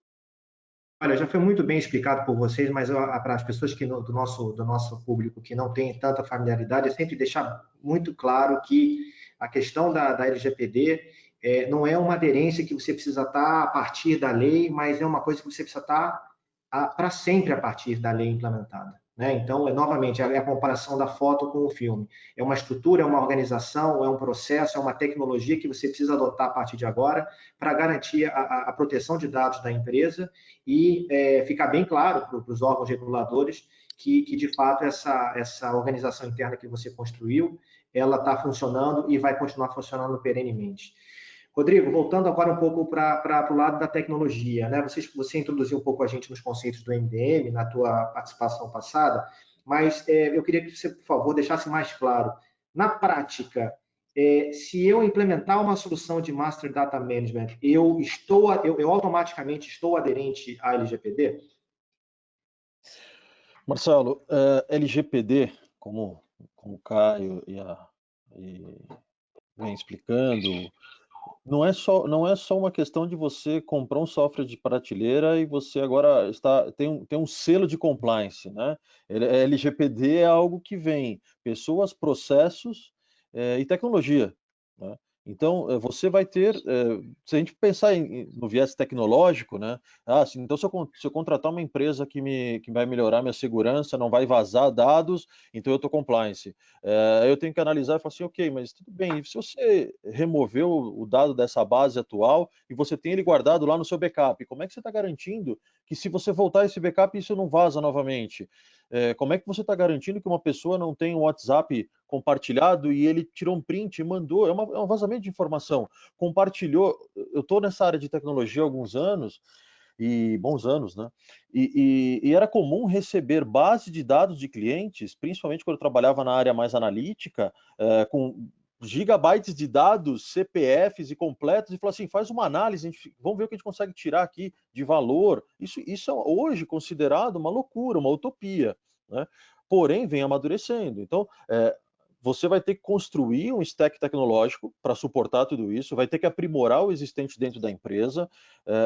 Olha, já foi muito bem explicado por vocês, mas para as pessoas do nosso público que não tem tanta familiaridade, é sempre deixar muito claro que a questão da LGPD não é uma aderência que você precisa estar a partir da lei, mas é uma coisa que você precisa estar para sempre a partir da lei implementada. Né? Então, novamente, é a comparação da foto com o filme. É uma estrutura, é uma organização, é um processo, é uma tecnologia que você precisa adotar a partir de agora para garantir a proteção de dados da empresa e ficar bem claro para os órgãos reguladores que, de fato, essa organização interna que você construiu, ela está funcionando e vai continuar funcionando perenemente. Rodrigo, voltando agora um pouco para o lado da tecnologia, né? Você introduziu um pouco a gente nos conceitos do MDM na tua participação passada, mas eu queria que você, por favor, deixasse mais claro. Na prática, se eu implementar uma solução de Master Data Management, eu automaticamente estou aderente à LGPD? Marcelo, LGPD, como o Caio vem explicando, não é só uma questão de você comprar um software de prateleira e você agora tem um selo de compliance, né? LGPD é algo que vem pessoas, processos e tecnologia, né? Então, você vai ter, se a gente pensar no viés tecnológico, né? Então, se eu contratar uma empresa que vai melhorar minha segurança, não vai vazar dados, então eu estou compliance. Eu tenho que analisar e falar assim, ok, mas tudo bem, se você removeu o dado dessa base atual e você tem ele guardado lá no seu backup, como é que você está garantindo que se você voltar esse backup, isso não vaza novamente? Como é que você está garantindo que uma pessoa não tem um WhatsApp compartilhado e ele tirou um print e mandou? É um vazamento de informação. Compartilhou. Eu estou nessa área de tecnologia há alguns anos, e bons anos, né? E era comum receber base de dados de clientes, principalmente quando eu trabalhava na área mais analítica, com gigabytes de dados, CPFs e completos, e falar assim, faz uma análise, vamos ver o que a gente consegue tirar aqui de valor. Isso é hoje considerado uma loucura, uma utopia, né? Porém, vem amadurecendo. Então, você vai ter que construir um stack tecnológico para suportar tudo isso, vai ter que aprimorar o existente dentro da empresa.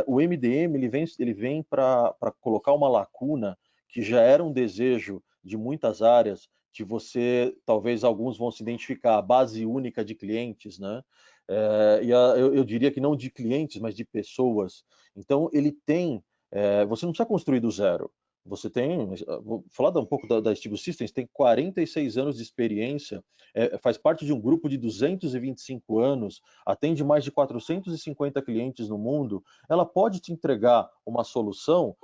O MDM ele vem para colocar uma lacuna que já era um desejo de muitas áreas, de você, talvez alguns vão se identificar, a base única de clientes, né? Eu diria que não de clientes, mas de pessoas. Então, ele tem, você não precisa construir do zero. Você tem, vou falar um pouco da Steve Systems, tem 46 anos de experiência, faz parte de um grupo de 225 anos, atende mais de 450 clientes no mundo. Ela pode te entregar uma solução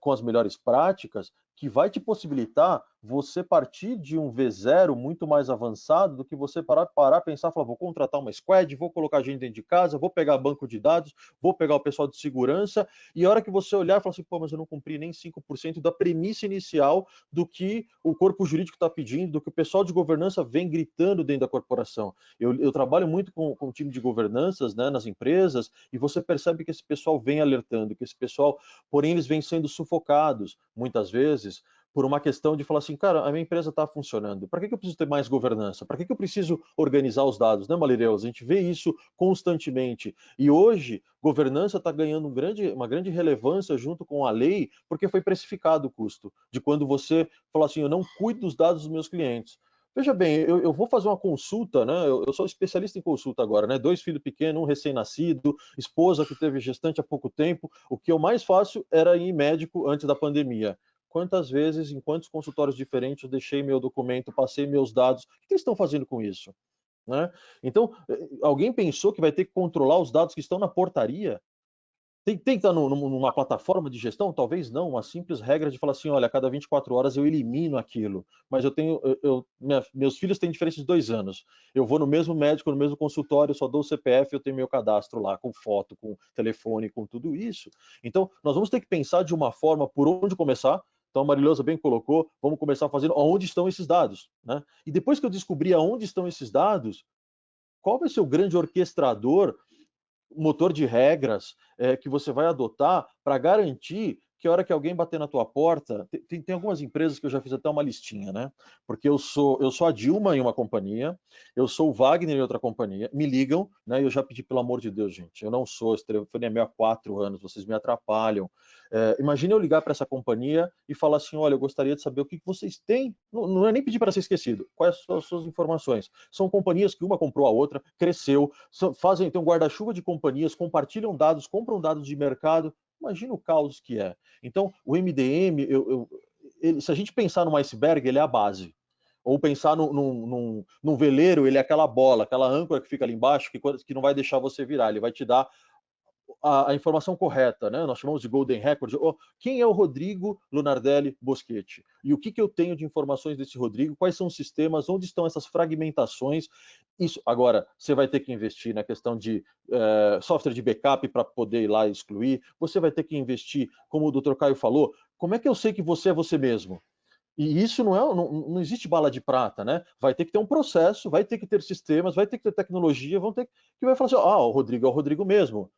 com as melhores práticas que vai te possibilitar você partir de um V0 muito mais avançado do que você parar, pensar, falar, vou contratar uma squad, vou colocar gente dentro de casa, vou pegar banco de dados, vou pegar o pessoal de segurança, e a hora que você olhar e falar assim, pô, mas eu não cumpri nem 5% da premissa inicial do que o corpo jurídico está pedindo, do que o pessoal de governança vem gritando dentro da corporação. Eu trabalho muito com o time de governanças, né, nas empresas, e você percebe que esse pessoal vem alertando, que esse pessoal, porém, eles vêm sendo sufocados, muitas vezes, por uma questão de falar assim, cara, a minha empresa está funcionando, para que eu preciso ter mais governança? Para que eu preciso organizar os dados? Né, Malireus? A gente vê isso constantemente. E hoje, governança está ganhando uma grande relevância junto com a lei, porque foi precificado o custo de quando você fala assim, eu não cuido dos dados dos meus clientes. Veja bem, eu vou fazer uma consulta, né? Eu sou especialista em consulta agora, né? 2 filhos pequenos, um recém-nascido, esposa que teve gestante há pouco tempo. O que eu mais faço era ir médico antes da pandemia. Quantas vezes, em quantos consultórios diferentes eu deixei meu documento, passei meus dados? O que eles estão fazendo com isso? Né? Então, alguém pensou que vai ter que controlar os dados que estão na portaria? Tem que estar numa plataforma de gestão? Talvez não. Uma simples regra de falar assim, olha, a cada 24 horas eu elimino aquilo. Mas meus filhos têm diferença de 2 anos. Eu vou no mesmo médico, no mesmo consultório, só dou o CPF, eu tenho meu cadastro lá, com foto, com telefone, com tudo isso. Então, nós vamos ter que pensar de uma forma por onde começar. Então, a Marilosa bem colocou, vamos começar fazendo onde estão esses dados. Né? E depois que eu descobrir aonde estão esses dados, qual vai ser o grande orquestrador, motor de regras que você vai adotar para garantir que a hora que alguém bater na tua porta, tem algumas empresas que eu já fiz até uma listinha, né? Porque eu sou a Dilma em uma companhia, eu sou o Wagner em outra companhia, me ligam, né? E eu já pedi, pelo amor de Deus, gente, eu não sou, esse telefone é meu há 4 anos, vocês me atrapalham. Imagina eu ligar para essa companhia e falar assim, olha, eu gostaria de saber o que vocês têm, não é nem pedir para ser esquecido, quais são as suas informações. São companhias que uma comprou a outra, cresceu, tem um guarda-chuva de companhias, compartilham dados, compram dados de mercado. Imagina o caos que é. Então, o MDM, se a gente pensar num iceberg, ele é a base. Ou pensar num veleiro, ele é aquela bola, aquela âncora que fica ali embaixo, que não vai deixar você virar, ele vai te dar a informação correta, né? Nós chamamos de Golden Record. Quem é o Rodrigo Lunardelli Boschetti? E o que eu tenho de informações desse Rodrigo? Quais são os sistemas? Onde estão essas fragmentações? Isso. Agora, você vai ter que investir na questão de software de backup para poder ir lá e excluir. Você vai ter que investir, como o Dr. Caio falou, como é que eu sei que você é você mesmo? E isso não existe bala de prata, né? Vai ter que ter um processo, vai ter que ter sistemas, vai ter que ter tecnologia, que vai falar assim, o Rodrigo é o Rodrigo mesmo.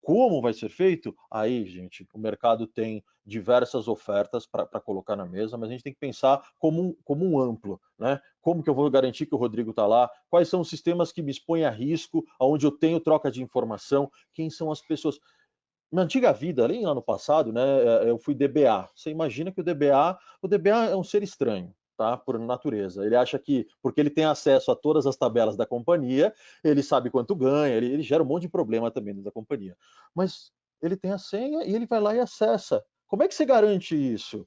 Como vai ser feito? Aí, gente, o mercado tem diversas ofertas para colocar na mesa, mas a gente tem que pensar como um amplo, né? Como que eu vou garantir que o Rodrigo está lá? Quais são os sistemas que me expõem a risco, onde eu tenho troca de informação? Quem são as pessoas? Na antiga vida, ali lá no passado, né, eu fui DBA. Você imagina que o DBA é um ser estranho, tá? Por natureza. Ele acha que, porque ele tem acesso a todas as tabelas da companhia, ele sabe quanto ganha, ele gera um monte de problema também dentro da companhia. Mas ele tem a senha e ele vai lá e acessa. Como é que você garante isso?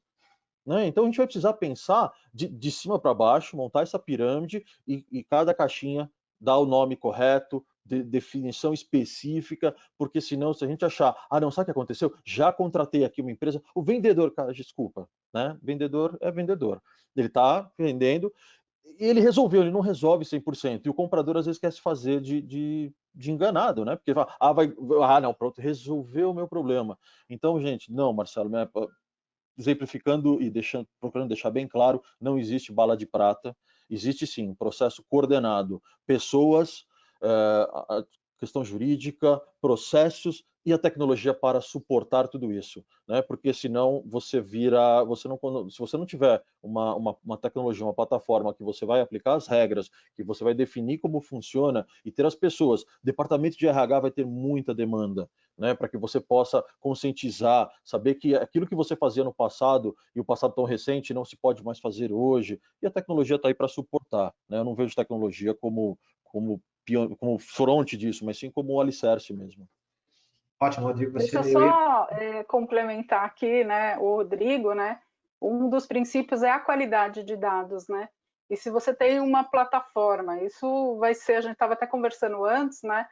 Né? Então a gente vai precisar pensar de cima para baixo, montar essa pirâmide e cada caixinha dar o nome correto, definição específica, porque senão, se a gente achar, não, sabe o que aconteceu? Já contratei aqui uma empresa, o vendedor, cara, desculpa, né? Vendedor é vendedor. Ele está vendendo e ele resolveu, ele não resolve 100%. E o comprador às vezes quer se fazer de enganado, né? Porque fala, não, pronto, resolveu o meu problema. Então, gente, não, Marcelo, né? Exemplificando e procurando deixar bem claro, não existe bala de prata, existe sim um processo coordenado, pessoas, a questão jurídica, processos e a tecnologia para suportar tudo isso, né? Porque senão você vira, se você não tiver uma tecnologia, uma plataforma que você vai aplicar as regras, que você vai definir como funciona e ter as pessoas, departamento de RH vai ter muita demanda, né? Para que você possa conscientizar, saber que aquilo que você fazia no passado e o passado tão recente não se pode mais fazer hoje, e a tecnologia está aí para suportar, né? Eu não vejo tecnologia como fronte disso, mas sim como um alicerce mesmo. Ótimo, Rodrigo. Deixa eu só complementar aqui, né, o Rodrigo, né? Um dos princípios é a qualidade de dados, né? E se você tem uma plataforma, isso vai ser, a gente estava até conversando antes, né?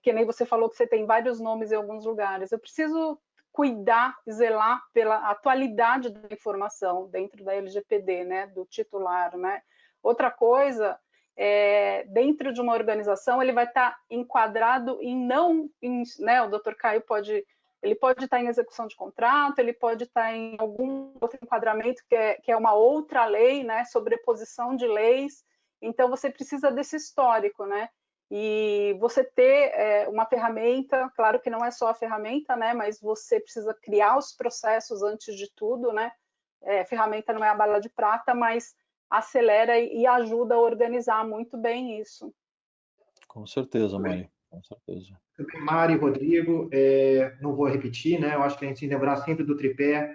Que nem você falou que você tem vários nomes em alguns lugares. Eu preciso cuidar, zelar pela atualidade da informação dentro da LGPD, né? Do titular, né? Outra coisa, dentro de uma organização, ele vai estar enquadrado em né, o Dr. Caio pode estar em execução de contrato, ele pode estar em algum outro enquadramento que é uma outra lei, né, sobreposição de leis. Então, você precisa desse histórico, né? E você ter uma ferramenta, claro que não é só a ferramenta, né, mas você precisa criar os processos antes de tudo, né? Ferramenta não é a bala de prata, mas acelera e ajuda a organizar muito bem isso. Com certeza, Mari, com certeza. Mari, Rodrigo, não vou repetir, né? Eu acho que a gente tem que lembrar sempre do tripé,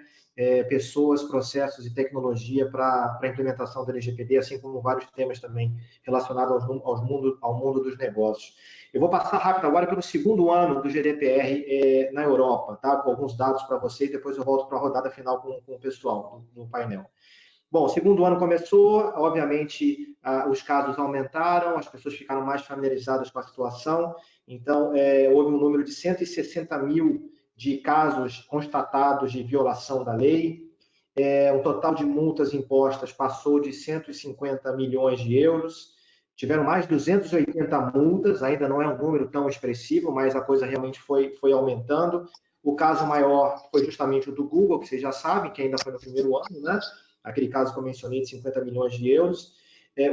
pessoas, processos e tecnologia para a implementação do LGPD, assim como vários temas também relacionados ao mundo dos negócios. Eu vou passar rápido agora pelo segundo ano do GDPR na Europa, tá? Com alguns dados para você e depois eu volto para a rodada final com o pessoal do painel. Bom, o segundo ano começou, obviamente os casos aumentaram, as pessoas ficaram mais familiarizadas com a situação, então houve um número de 160 mil de casos constatados de violação da lei, o total de multas impostas passou de 150 milhões de euros, tiveram mais de 280 multas, ainda não é um número tão expressivo, mas a coisa realmente foi aumentando. O caso maior foi justamente o do Google, que vocês já sabem, que ainda foi no primeiro ano, né? Aquele caso que eu mencionei de 50 milhões de euros.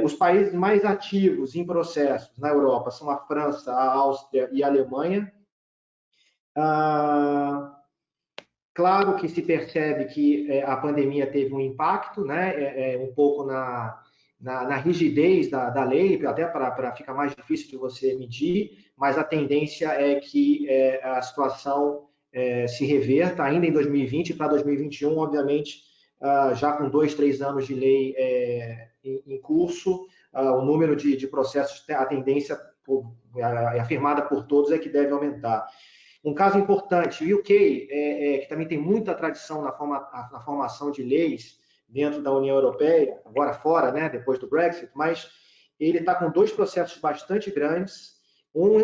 Os países mais ativos em processos na Europa são a França, a Áustria e a Alemanha. Claro que se percebe que a pandemia teve um impacto, né, um pouco na rigidez da lei, até para ficar mais difícil de você medir, mas a tendência é que a situação se reverta ainda em 2020 para 2021, obviamente, já com 2, 3 anos de lei em curso, o número de processos, a tendência afirmada por todos é que deve aumentar. Um caso importante, o UK, que também tem muita tradição na formação de leis dentro da União Europeia, agora fora, né, depois do Brexit, mas ele está com 2 processos bastante grandes, um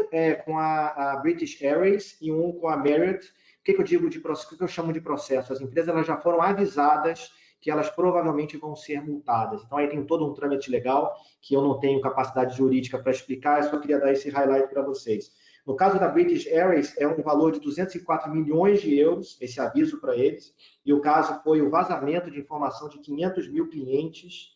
com a British Airways e um com a Marriott. O que eu digo de processo? O que eu chamo de processo? As empresas elas já foram avisadas que elas provavelmente vão ser multadas. Então, aí tem todo um trâmite legal que eu não tenho capacidade jurídica para explicar, eu só queria dar esse highlight para vocês. No caso da British Airways, é um valor de 204 milhões de euros, esse aviso para eles, e o caso foi o vazamento de informação de 500 mil clientes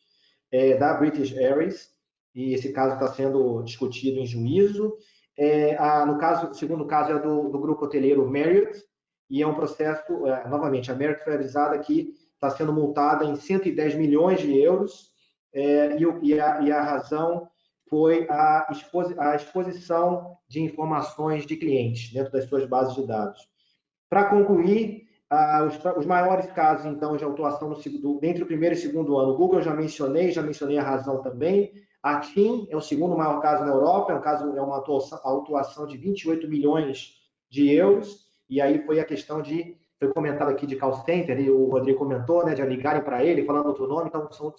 da British Airways, e esse caso está sendo discutido em juízo. O segundo caso é do grupo hoteleiro Marriott, e é um processo, novamente, a Marriott foi avisada que está sendo multada em 110 milhões de euros, e a razão foi a exposição de informações de clientes dentro das suas bases de dados. Para concluir, os maiores casos, então, de autuação entre o primeiro e segundo ano, o Google já mencionei a razão também. A TIM é o segundo maior caso na Europa, é uma autuação de 28 milhões de euros, e aí foi a questão foi comentado aqui de call center, e o Rodrigo comentou, né, de ligarem para ele, falando outro nome, então são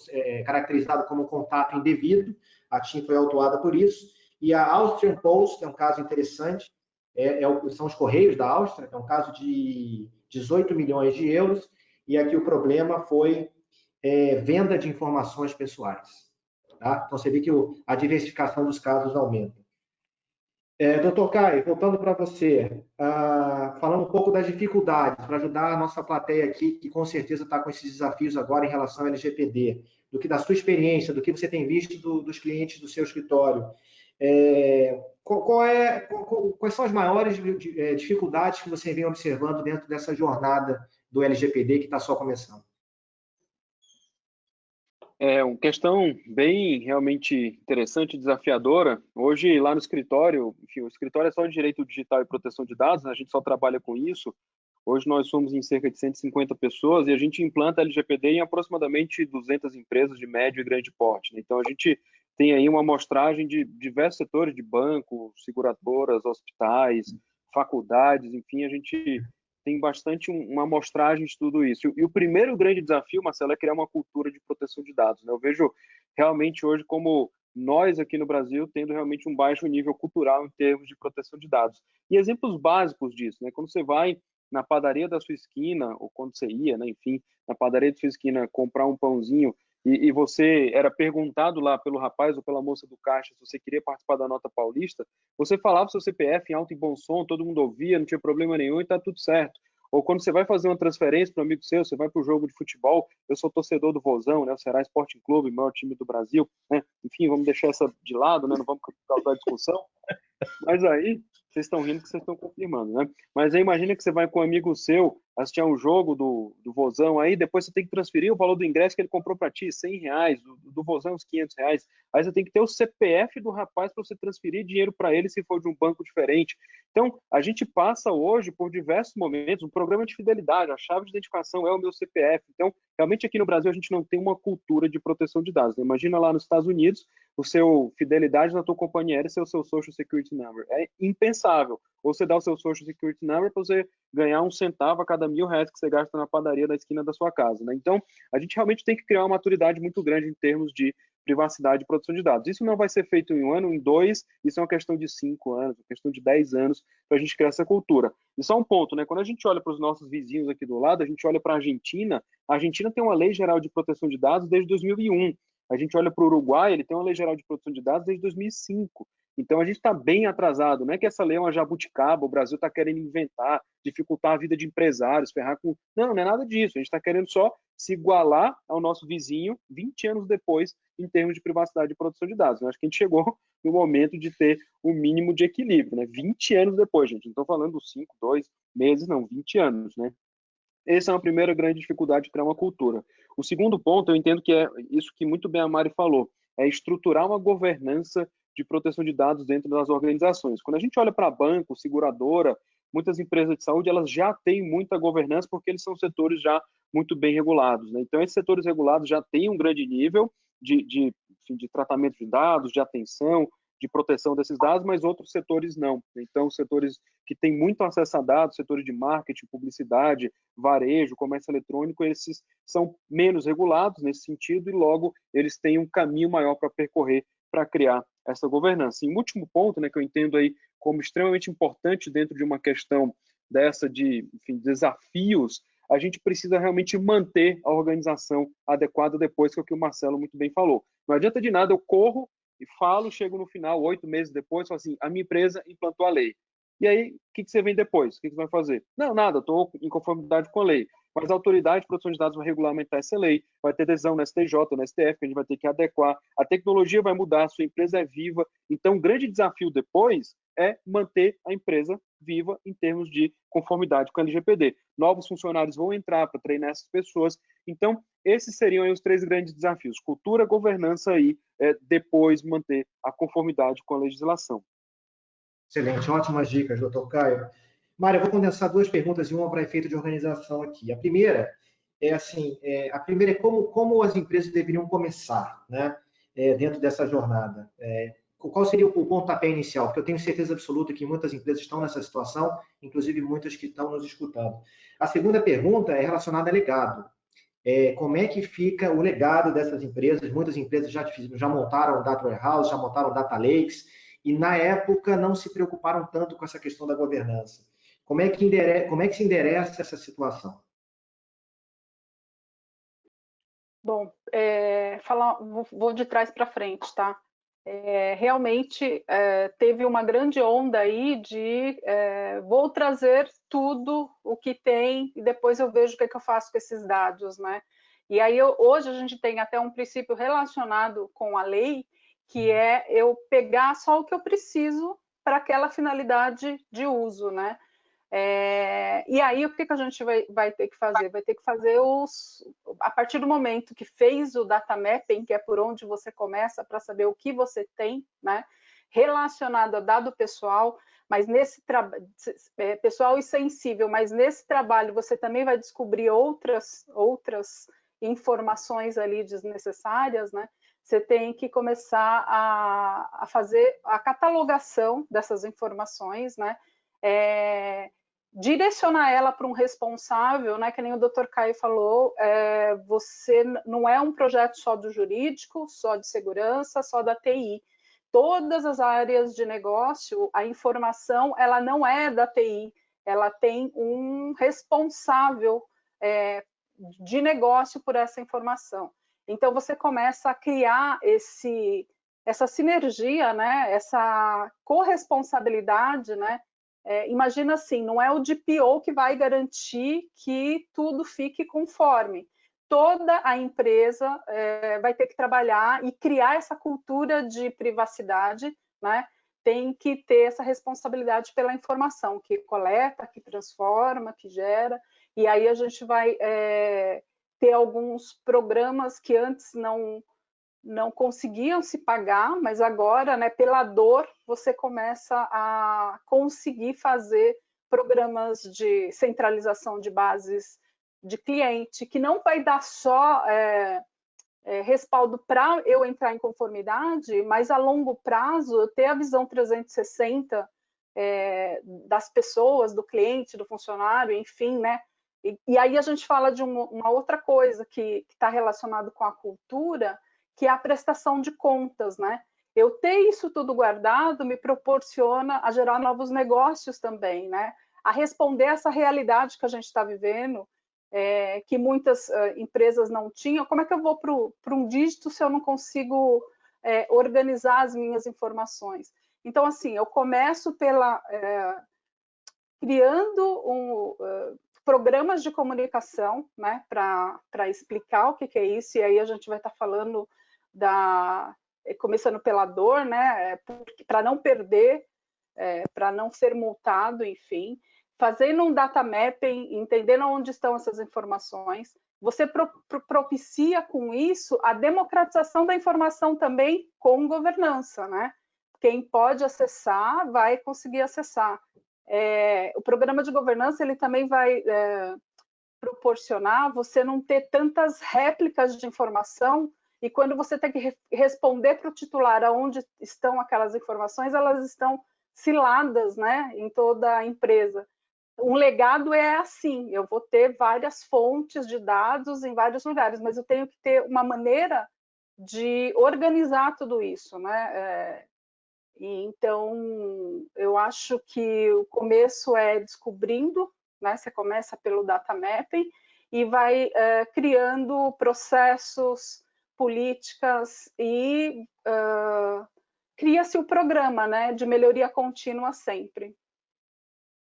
caracterizados como contato indevido. A TIM foi autuada por isso. E a Austrian Post, que é um caso interessante, são os Correios da Áustria, é um caso de 18 milhões de euros, e aqui o problema foi venda de informações pessoais. Tá? Então, você vê que a diversificação dos casos aumenta. Doutor Caio, voltando para você, falando um pouco das dificuldades, para ajudar a nossa plateia aqui, que com certeza está com esses desafios agora em relação ao LGPD, da sua experiência, do que você tem visto dos clientes do seu escritório. Quais são as maiores dificuldades que você vem observando dentro dessa jornada do LGPD que está só começando? É uma questão bem realmente interessante e desafiadora. Hoje, lá no escritório, enfim, o escritório é só de direito digital e proteção de dados, né? A gente só trabalha com isso. Hoje nós somos em cerca de 150 pessoas e a gente implanta LGPD em aproximadamente 200 empresas de médio e grande porte, né? Então, a gente tem aí uma amostragem de diversos setores, de bancos, seguradoras, hospitais, faculdades, enfim, a gente tem bastante uma amostragem de tudo isso. E o primeiro grande desafio, Marcelo, é criar uma cultura de proteção de dados, né? Eu vejo realmente hoje como nós aqui no Brasil tendo realmente um baixo nível cultural em termos de proteção de dados. E exemplos básicos disso, né? Quando você vai na padaria da sua esquina, ou quando você ia, né, enfim, na padaria da sua esquina comprar um pãozinho e você era perguntado lá pelo rapaz ou pela moça do caixa se você queria participar da nota paulista, você falava seu CPF em alto e bom som, todo mundo ouvia, não tinha problema nenhum e tá tudo certo. Ou quando você vai fazer uma transferência para um amigo seu, você vai para o jogo de futebol, eu sou torcedor do Vozão, né, o Ceará Sporting Clube, maior time do Brasil, né, enfim, vamos deixar essa de lado, né, não vamos causar discussão, mas aí, vocês estão rindo que vocês estão confirmando, né? Mas aí imagina que você vai com um amigo seu assistir a um jogo do Vozão, aí depois você tem que transferir o valor do ingresso que ele comprou para ti, R$100, do Vozão uns R$500. Aí você tem que ter o CPF do rapaz para você transferir dinheiro para ele se for de um banco diferente. Então, a gente passa hoje por diversos momentos, um programa de fidelidade, a chave de identificação é o meu CPF. Então, realmente aqui no Brasil a gente não tem uma cultura de proteção de dados, né? Imagina lá nos Estados Unidos, o seu fidelidade na tua companhia aérea ser o seu Social Security Number. É impensável. Ou você dá o seu Social Security Number para você ganhar R$1 a cada R$1.000 que você gasta na padaria da esquina da sua casa, né? Então, a gente realmente tem que criar uma maturidade muito grande em termos de privacidade e proteção de dados. Isso não vai ser feito em um ano, em dois, isso é uma questão de 5 anos, uma questão de 10 anos para a gente criar essa cultura. E só um ponto, né? Quando a gente olha para os nossos vizinhos aqui do lado, a gente olha para a Argentina tem uma lei geral de proteção de dados desde 2001. A gente olha para o Uruguai, ele tem uma lei geral de proteção de dados desde 2005. Então a gente está bem atrasado. Não é que essa lei é uma jabuticaba, o Brasil está querendo inventar, dificultar a vida de empresários, ferrar com. Não, não é nada disso. A gente está querendo só se igualar ao nosso vizinho 20 anos depois em termos de privacidade e proteção de dados. Eu acho que a gente chegou no momento de ter o mínimo de equilíbrio, né? 20 anos depois, gente. Não estou falando 5, 2 meses, não, 20 anos, né? Essa é uma primeira grande dificuldade de criar uma cultura. O segundo ponto, eu entendo que é isso que muito bem a Mari falou, é estruturar uma governança de proteção de dados dentro das organizações. Quando a gente olha para banco, seguradora, muitas empresas de saúde, elas já têm muita governança porque eles são setores já muito bem regulados, né? Então, esses setores regulados já têm um grande nível de tratamento de dados, de atenção, de proteção desses dados, mas outros setores não. Então, setores que têm muito acesso a dados, setores de marketing, publicidade, varejo, comércio eletrônico, esses são menos regulados nesse sentido e logo eles têm um caminho maior para percorrer para criar essa governança. E um último ponto, né, que eu entendo aí como extremamente importante dentro de uma questão dessa de, enfim, desafios, a gente precisa realmente manter a organização adequada depois, que é o que o Marcelo muito bem falou. Não adianta de nada, eu corro e falo, chego no final, 8 meses depois, falo assim, a minha empresa implantou a lei. E aí, o que você vem depois? O que você vai fazer? Não, nada, estou em conformidade com a lei. Mas a autoridade de proteção de dados vai regulamentar essa lei, vai ter decisão no STJ, no STF, que a gente vai ter que adequar. A tecnologia vai mudar, a sua empresa é viva. Então, o grande desafio depois é manter a empresa viva em termos de conformidade com a LGPD. Novos funcionários vão entrar para treinar essas pessoas. Então, esses seriam aí os 3 grandes desafios. Cultura, governança e depois manter a conformidade com a legislação. Excelente, ótimas dicas, doutor Caio. Mário, eu vou condensar 2 perguntas e uma para efeito de organização aqui. A primeira é como as empresas deveriam começar, né, dentro dessa jornada. Qual seria o pontapé inicial? Porque eu tenho certeza absoluta que muitas empresas estão nessa situação, inclusive muitas que estão nos escutando. A segunda pergunta é relacionada a legado. Como é que fica o legado dessas empresas? Muitas empresas já montaram data warehouse, já montaram data lakes, e na época não se preocuparam tanto com essa questão da governança. Como é que se endereça essa situação? Bom, vou de trás para frente, tá? Realmente teve uma grande onda aí de vou trazer tudo o que tem e depois eu vejo o que é que eu faço com esses dados, né? E aí hoje a gente tem até um princípio relacionado com a lei, que é eu pegar só o que eu preciso para aquela finalidade de uso, né? E aí o que a gente vai ter que fazer? Vai ter que fazer a partir do momento que fez o data mapping, que é por onde você começa para saber o que você tem, né? Relacionado a dado pessoal, mas nesse pessoal e sensível, mas nesse trabalho você também vai descobrir outras informações ali desnecessárias, né? Você tem que começar a fazer a catalogação dessas informações, né? Direcionar ela para um responsável, né? Que nem o Dr. Caio falou, você não é um projeto só do jurídico, só de segurança, só da TI. Todas as áreas de negócio, a informação, ela não é da TI, ela tem um responsável de negócio por essa informação. Então, você começa a criar essa sinergia, né? Essa corresponsabilidade, né? Imagina assim, não é o DPO que vai garantir que tudo fique conforme. Toda a empresa vai ter que trabalhar e criar essa cultura de privacidade, né? Tem que ter essa responsabilidade pela informação que coleta, que transforma, que gera, e aí a gente vai ter alguns programas que antes não conseguiam se pagar, mas agora, né, pela dor, você começa a conseguir fazer programas de centralização de bases de cliente, que não vai dar só respaldo para eu entrar em conformidade, mas a longo prazo eu ter a visão 360 das pessoas, do cliente, do funcionário, enfim, né? E aí a gente fala de uma outra coisa que está relacionado com a cultura, que é a prestação de contas, né? Eu ter isso tudo guardado me proporciona a gerar novos negócios também, né? A responder essa realidade que a gente está vivendo, que muitas empresas não tinham. Como é que eu vou para um dígito se eu não consigo organizar as minhas informações? Então, assim, eu começo criando programas de comunicação, né, para explicar o que é isso, e aí a gente vai estar falando começando pela dor, né, para não perder, para não ser multado, enfim, fazendo um data mapping, entendendo onde estão essas informações. Você propicia com isso a democratização da informação também com governança, né? Quem pode acessar vai conseguir acessar. O programa de governança ele também vai proporcionar você não ter tantas réplicas de informação, e quando você tem que responder para o titular aonde estão aquelas informações, elas estão ciladas, né, em toda a empresa. Um legado é assim, eu vou ter várias fontes de dados em vários lugares, mas eu tenho que ter uma maneira de organizar tudo isso, né? Então, eu acho que o começo é descobrindo, né? Você começa pelo data mapping e vai criando processos, políticas e cria-se o programa, né, de melhoria contínua sempre.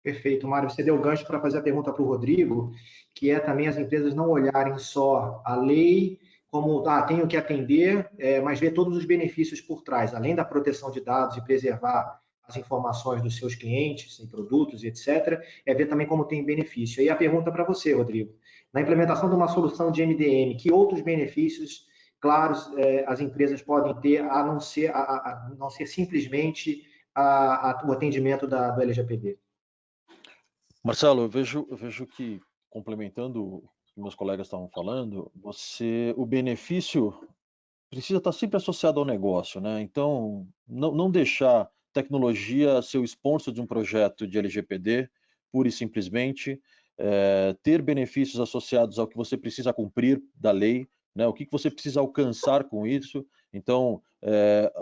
Perfeito, Mário. Você deu gancho para fazer a pergunta para o Rodrigo, que é também as empresas não olharem só a lei como, tenho que atender, mas ver todos os benefícios por trás, além da proteção de dados e preservar as informações dos seus clientes e produtos, etc., ver também como tem benefício. E a pergunta para você, Rodrigo, na implementação de uma solução de MDM, que outros benefícios, claros, as empresas podem ter, a não ser simplesmente o atendimento do LGPD? Marcelo, eu vejo que, complementando o que meus colegas estavam falando, o benefício precisa estar sempre associado ao negócio, né? Então, não deixar tecnologia ser o sponsor de um projeto de LGPD, pura e simplesmente, ter benefícios associados ao que você precisa cumprir da lei, né? O que você precisa alcançar com isso. Então,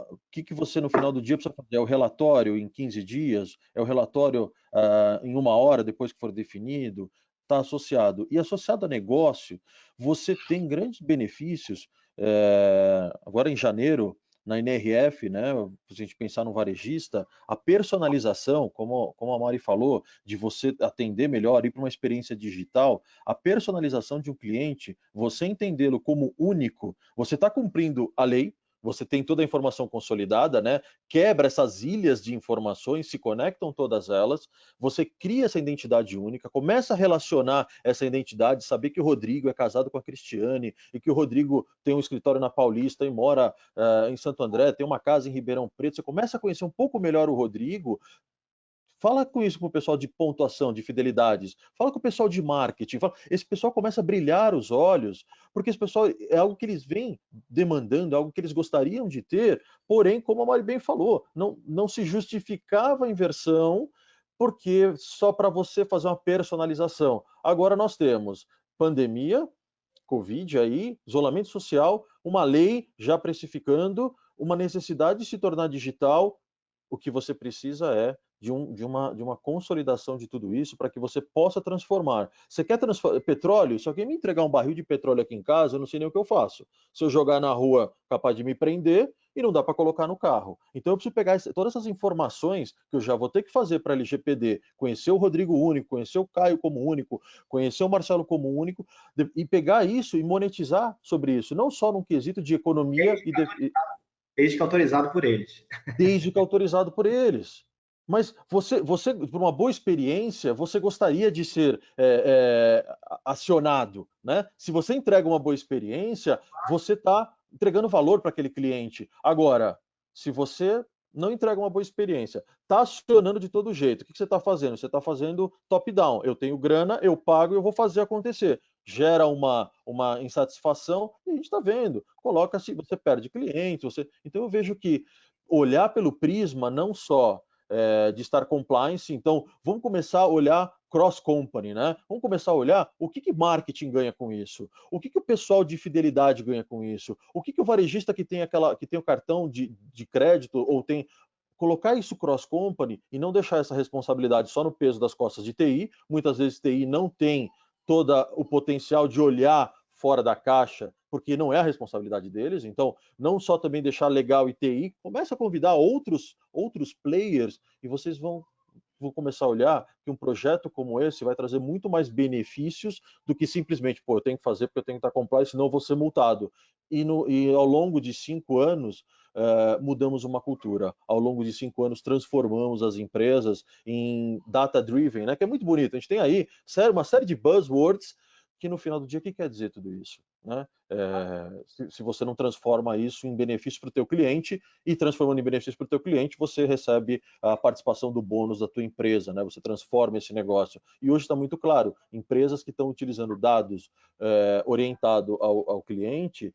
o que você no final do dia precisa fazer? É o relatório em 15 dias? É o relatório em 1 hora depois que for definido? Está associado. E associado a negócio, você tem grandes benefícios. Agora em janeiro, na NRF, né, se a gente pensar no varejista, a personalização, como a Mari falou, de você atender melhor, ir para uma experiência digital, a personalização de um cliente, você entendê-lo como único, você está cumprindo a lei, você tem toda a informação consolidada, né? Quebra essas ilhas de informações, se conectam todas elas, você cria essa identidade única, começa a relacionar essa identidade, saber que o Rodrigo é casado com a Cristiane e que o Rodrigo tem um escritório na Paulista e mora em Santo André, tem uma casa em Ribeirão Preto, você começa a conhecer um pouco melhor o Rodrigo. Fala com isso com o pessoal de pontuação, de fidelidades. Fala com o pessoal de marketing. Esse pessoal começa a brilhar os olhos, porque esse pessoal é algo que eles vêm demandando, é algo que eles gostariam de ter, porém, como a Mari bem falou, não se justificava a inversão, porque só para você fazer uma personalização. Agora nós temos pandemia, Covid aí, isolamento social, uma lei já precificando, uma necessidade de se tornar digital. O que você precisa é de uma consolidação de tudo isso para que você possa transformar. Você quer transformar petróleo? Se alguém me entregar um barril de petróleo aqui em casa, eu não sei nem o que eu faço. Se eu jogar na rua, capaz de me prender e não dá para colocar no carro. Então eu preciso pegar todas essas informações que eu já vou ter que fazer para a LGPD, conhecer o Rodrigo único, conhecer o Caio como único, conhecer o Marcelo como único, e pegar isso e monetizar sobre isso, não só num quesito de economia Desde que autorizado por eles. desde que autorizado por eles. Mas você, por uma boa experiência, você gostaria de ser acionado, né? Se você entrega uma boa experiência, você está entregando valor para aquele cliente. Agora, se você não entrega uma boa experiência, está acionando de todo jeito, o que você está fazendo? Você está fazendo top-down. Eu tenho grana, eu pago e eu vou fazer acontecer. Gera uma insatisfação e a gente está vendo. Coloca-se, você perde cliente. Então eu vejo que olhar pelo prisma não só de estar compliance, então vamos começar a olhar cross-company, né? Vamos começar a olhar o que marketing ganha com isso, o que o pessoal de fidelidade ganha com isso, o que o varejista que tem o cartão de crédito ou tem colocar isso cross-company e não deixar essa responsabilidade só no peso das costas de TI. Muitas vezes TI não tem todo o potencial de olhar fora da caixa, porque não é a responsabilidade deles. Então, não só também deixar legal e TI, começa a convidar outros players e vocês vão começar a olhar que um projeto como esse vai trazer muito mais benefícios do que simplesmente, eu tenho que fazer porque eu tenho que estar compliant, senão eu vou ser multado. E ao longo de 5 anos, mudamos uma cultura. Ao longo de 5 anos, transformamos as empresas em data-driven, né? Que é muito bonito. A gente tem aí uma série de buzzwords que no final do dia, o que quer dizer tudo isso? Né? Se você não transforma isso em benefício para o teu cliente, e transformando em benefício para o teu cliente, você recebe a participação do bônus da tua empresa, né? Você transforma esse negócio. E hoje está muito claro, empresas que estão utilizando dados orientado ao cliente,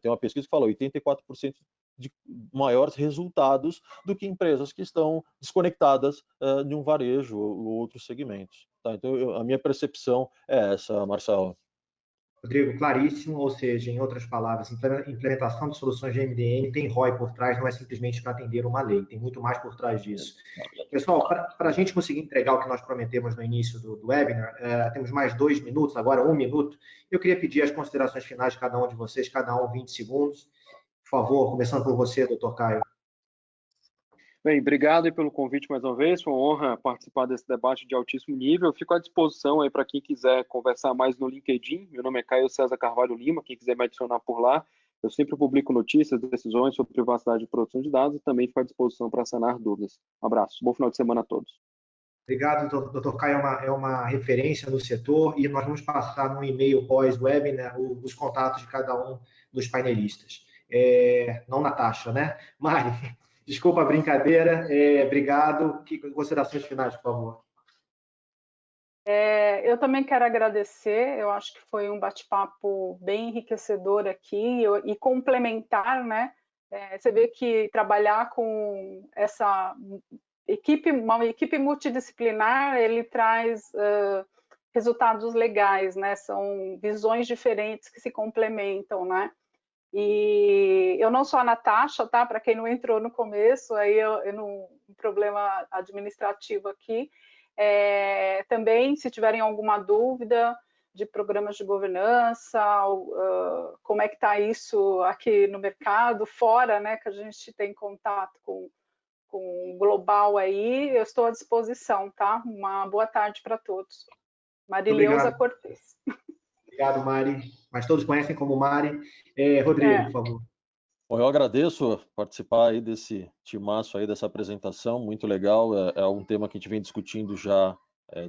tem uma pesquisa que fala 84% de maiores resultados do que empresas que estão desconectadas de um varejo ou outros segmentos. Tá? Então, a minha percepção é essa, Marcelo. Rodrigo, claríssimo, ou seja, em outras palavras, implementação de soluções de MDM tem ROI por trás, não é simplesmente para atender uma lei, tem muito mais por trás disso. Pessoal, para a gente conseguir entregar o que nós prometemos no início do webinar, temos mais 2 minutos, agora 1 minuto. Eu queria pedir as considerações finais de cada um de vocês, cada um 20 segundos. Por favor, começando por você, doutor Caio. Bem, obrigado aí pelo convite mais uma vez, foi uma honra participar desse debate de altíssimo nível. Eu fico à disposição aí para quem quiser conversar mais no LinkedIn. Meu nome é Caio César Carvalho Lima, quem quiser me adicionar por lá. Eu sempre publico notícias, decisões sobre privacidade e produção de dados e também fico à disposição para sanar dúvidas. Um abraço, bom final de semana a todos. Obrigado, doutor Caio, é uma referência no setor e nós vamos passar no e-mail pós-webinar os contatos de cada um dos painelistas. Não Natasha, né? Mari, desculpa a brincadeira, obrigado. Considerações finais, por favor. Eu também quero agradecer, eu acho que foi um bate-papo bem enriquecedor aqui e complementar, né? Você vê que trabalhar com essa uma equipe multidisciplinar, ele traz resultados legais, né? São visões diferentes que se complementam, né? E eu não sou a Natasha, tá? Para quem não entrou no começo, aí um problema administrativo aqui. Também, se tiverem alguma dúvida de programas de governança, como é que está isso aqui no mercado, fora, né? Que a gente tem contato com o global aí, eu estou à disposição, tá? Uma boa tarde para todos. Marileuza Cortez. Obrigado, Mari. Mas todos conhecem como Mari. Rodrigo, por favor. Bom, eu agradeço participar aí desse timaço aí, dessa apresentação, muito legal. É um tema que a gente vem discutindo já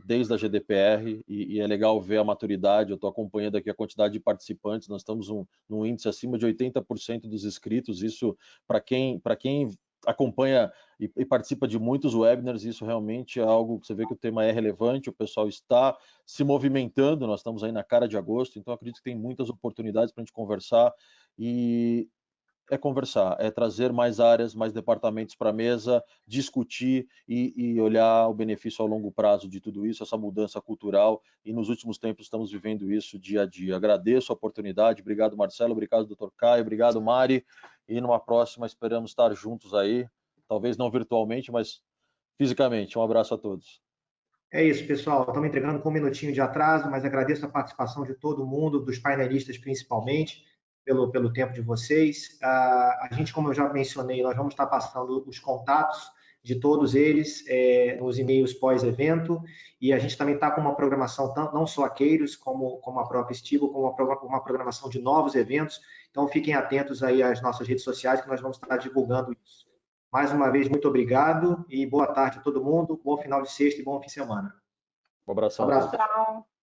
desde a GDPR e é legal ver a maturidade. Eu estou acompanhando aqui a quantidade de participantes, nós estamos num índice acima de 80% dos inscritos. Isso, para quem acompanha e participa de muitos webinars, isso realmente é algo que você vê que o tema é relevante, o pessoal está se movimentando, nós estamos aí na cara de agosto, então acredito que tem muitas oportunidades para a gente conversar e conversar, é trazer mais áreas, mais departamentos para a mesa, discutir e olhar o benefício ao longo prazo de tudo isso, essa mudança cultural, e nos últimos tempos estamos vivendo isso dia a dia. Agradeço a oportunidade, obrigado Marcelo, obrigado Dr. Caio, obrigado Mari, e numa próxima esperamos estar juntos aí, talvez não virtualmente, mas fisicamente. Um abraço a todos. É isso, pessoal. Estamos entregando com um minutinho de atraso, mas agradeço a participação de todo mundo, dos painelistas principalmente, pelo tempo de vocês. A gente, como eu já mencionei, nós vamos estar passando os contatos de todos eles nos e-mails pós-evento, e a gente também está com uma programação, não só a Queiros, como a própria Stibo, como uma programação de novos eventos. Então, fiquem atentos aí às nossas redes sociais, que nós vamos estar divulgando isso. Mais uma vez, muito obrigado e boa tarde a todo mundo. Bom final de sexta e bom fim de semana. Um abração. Abraço. Tchau.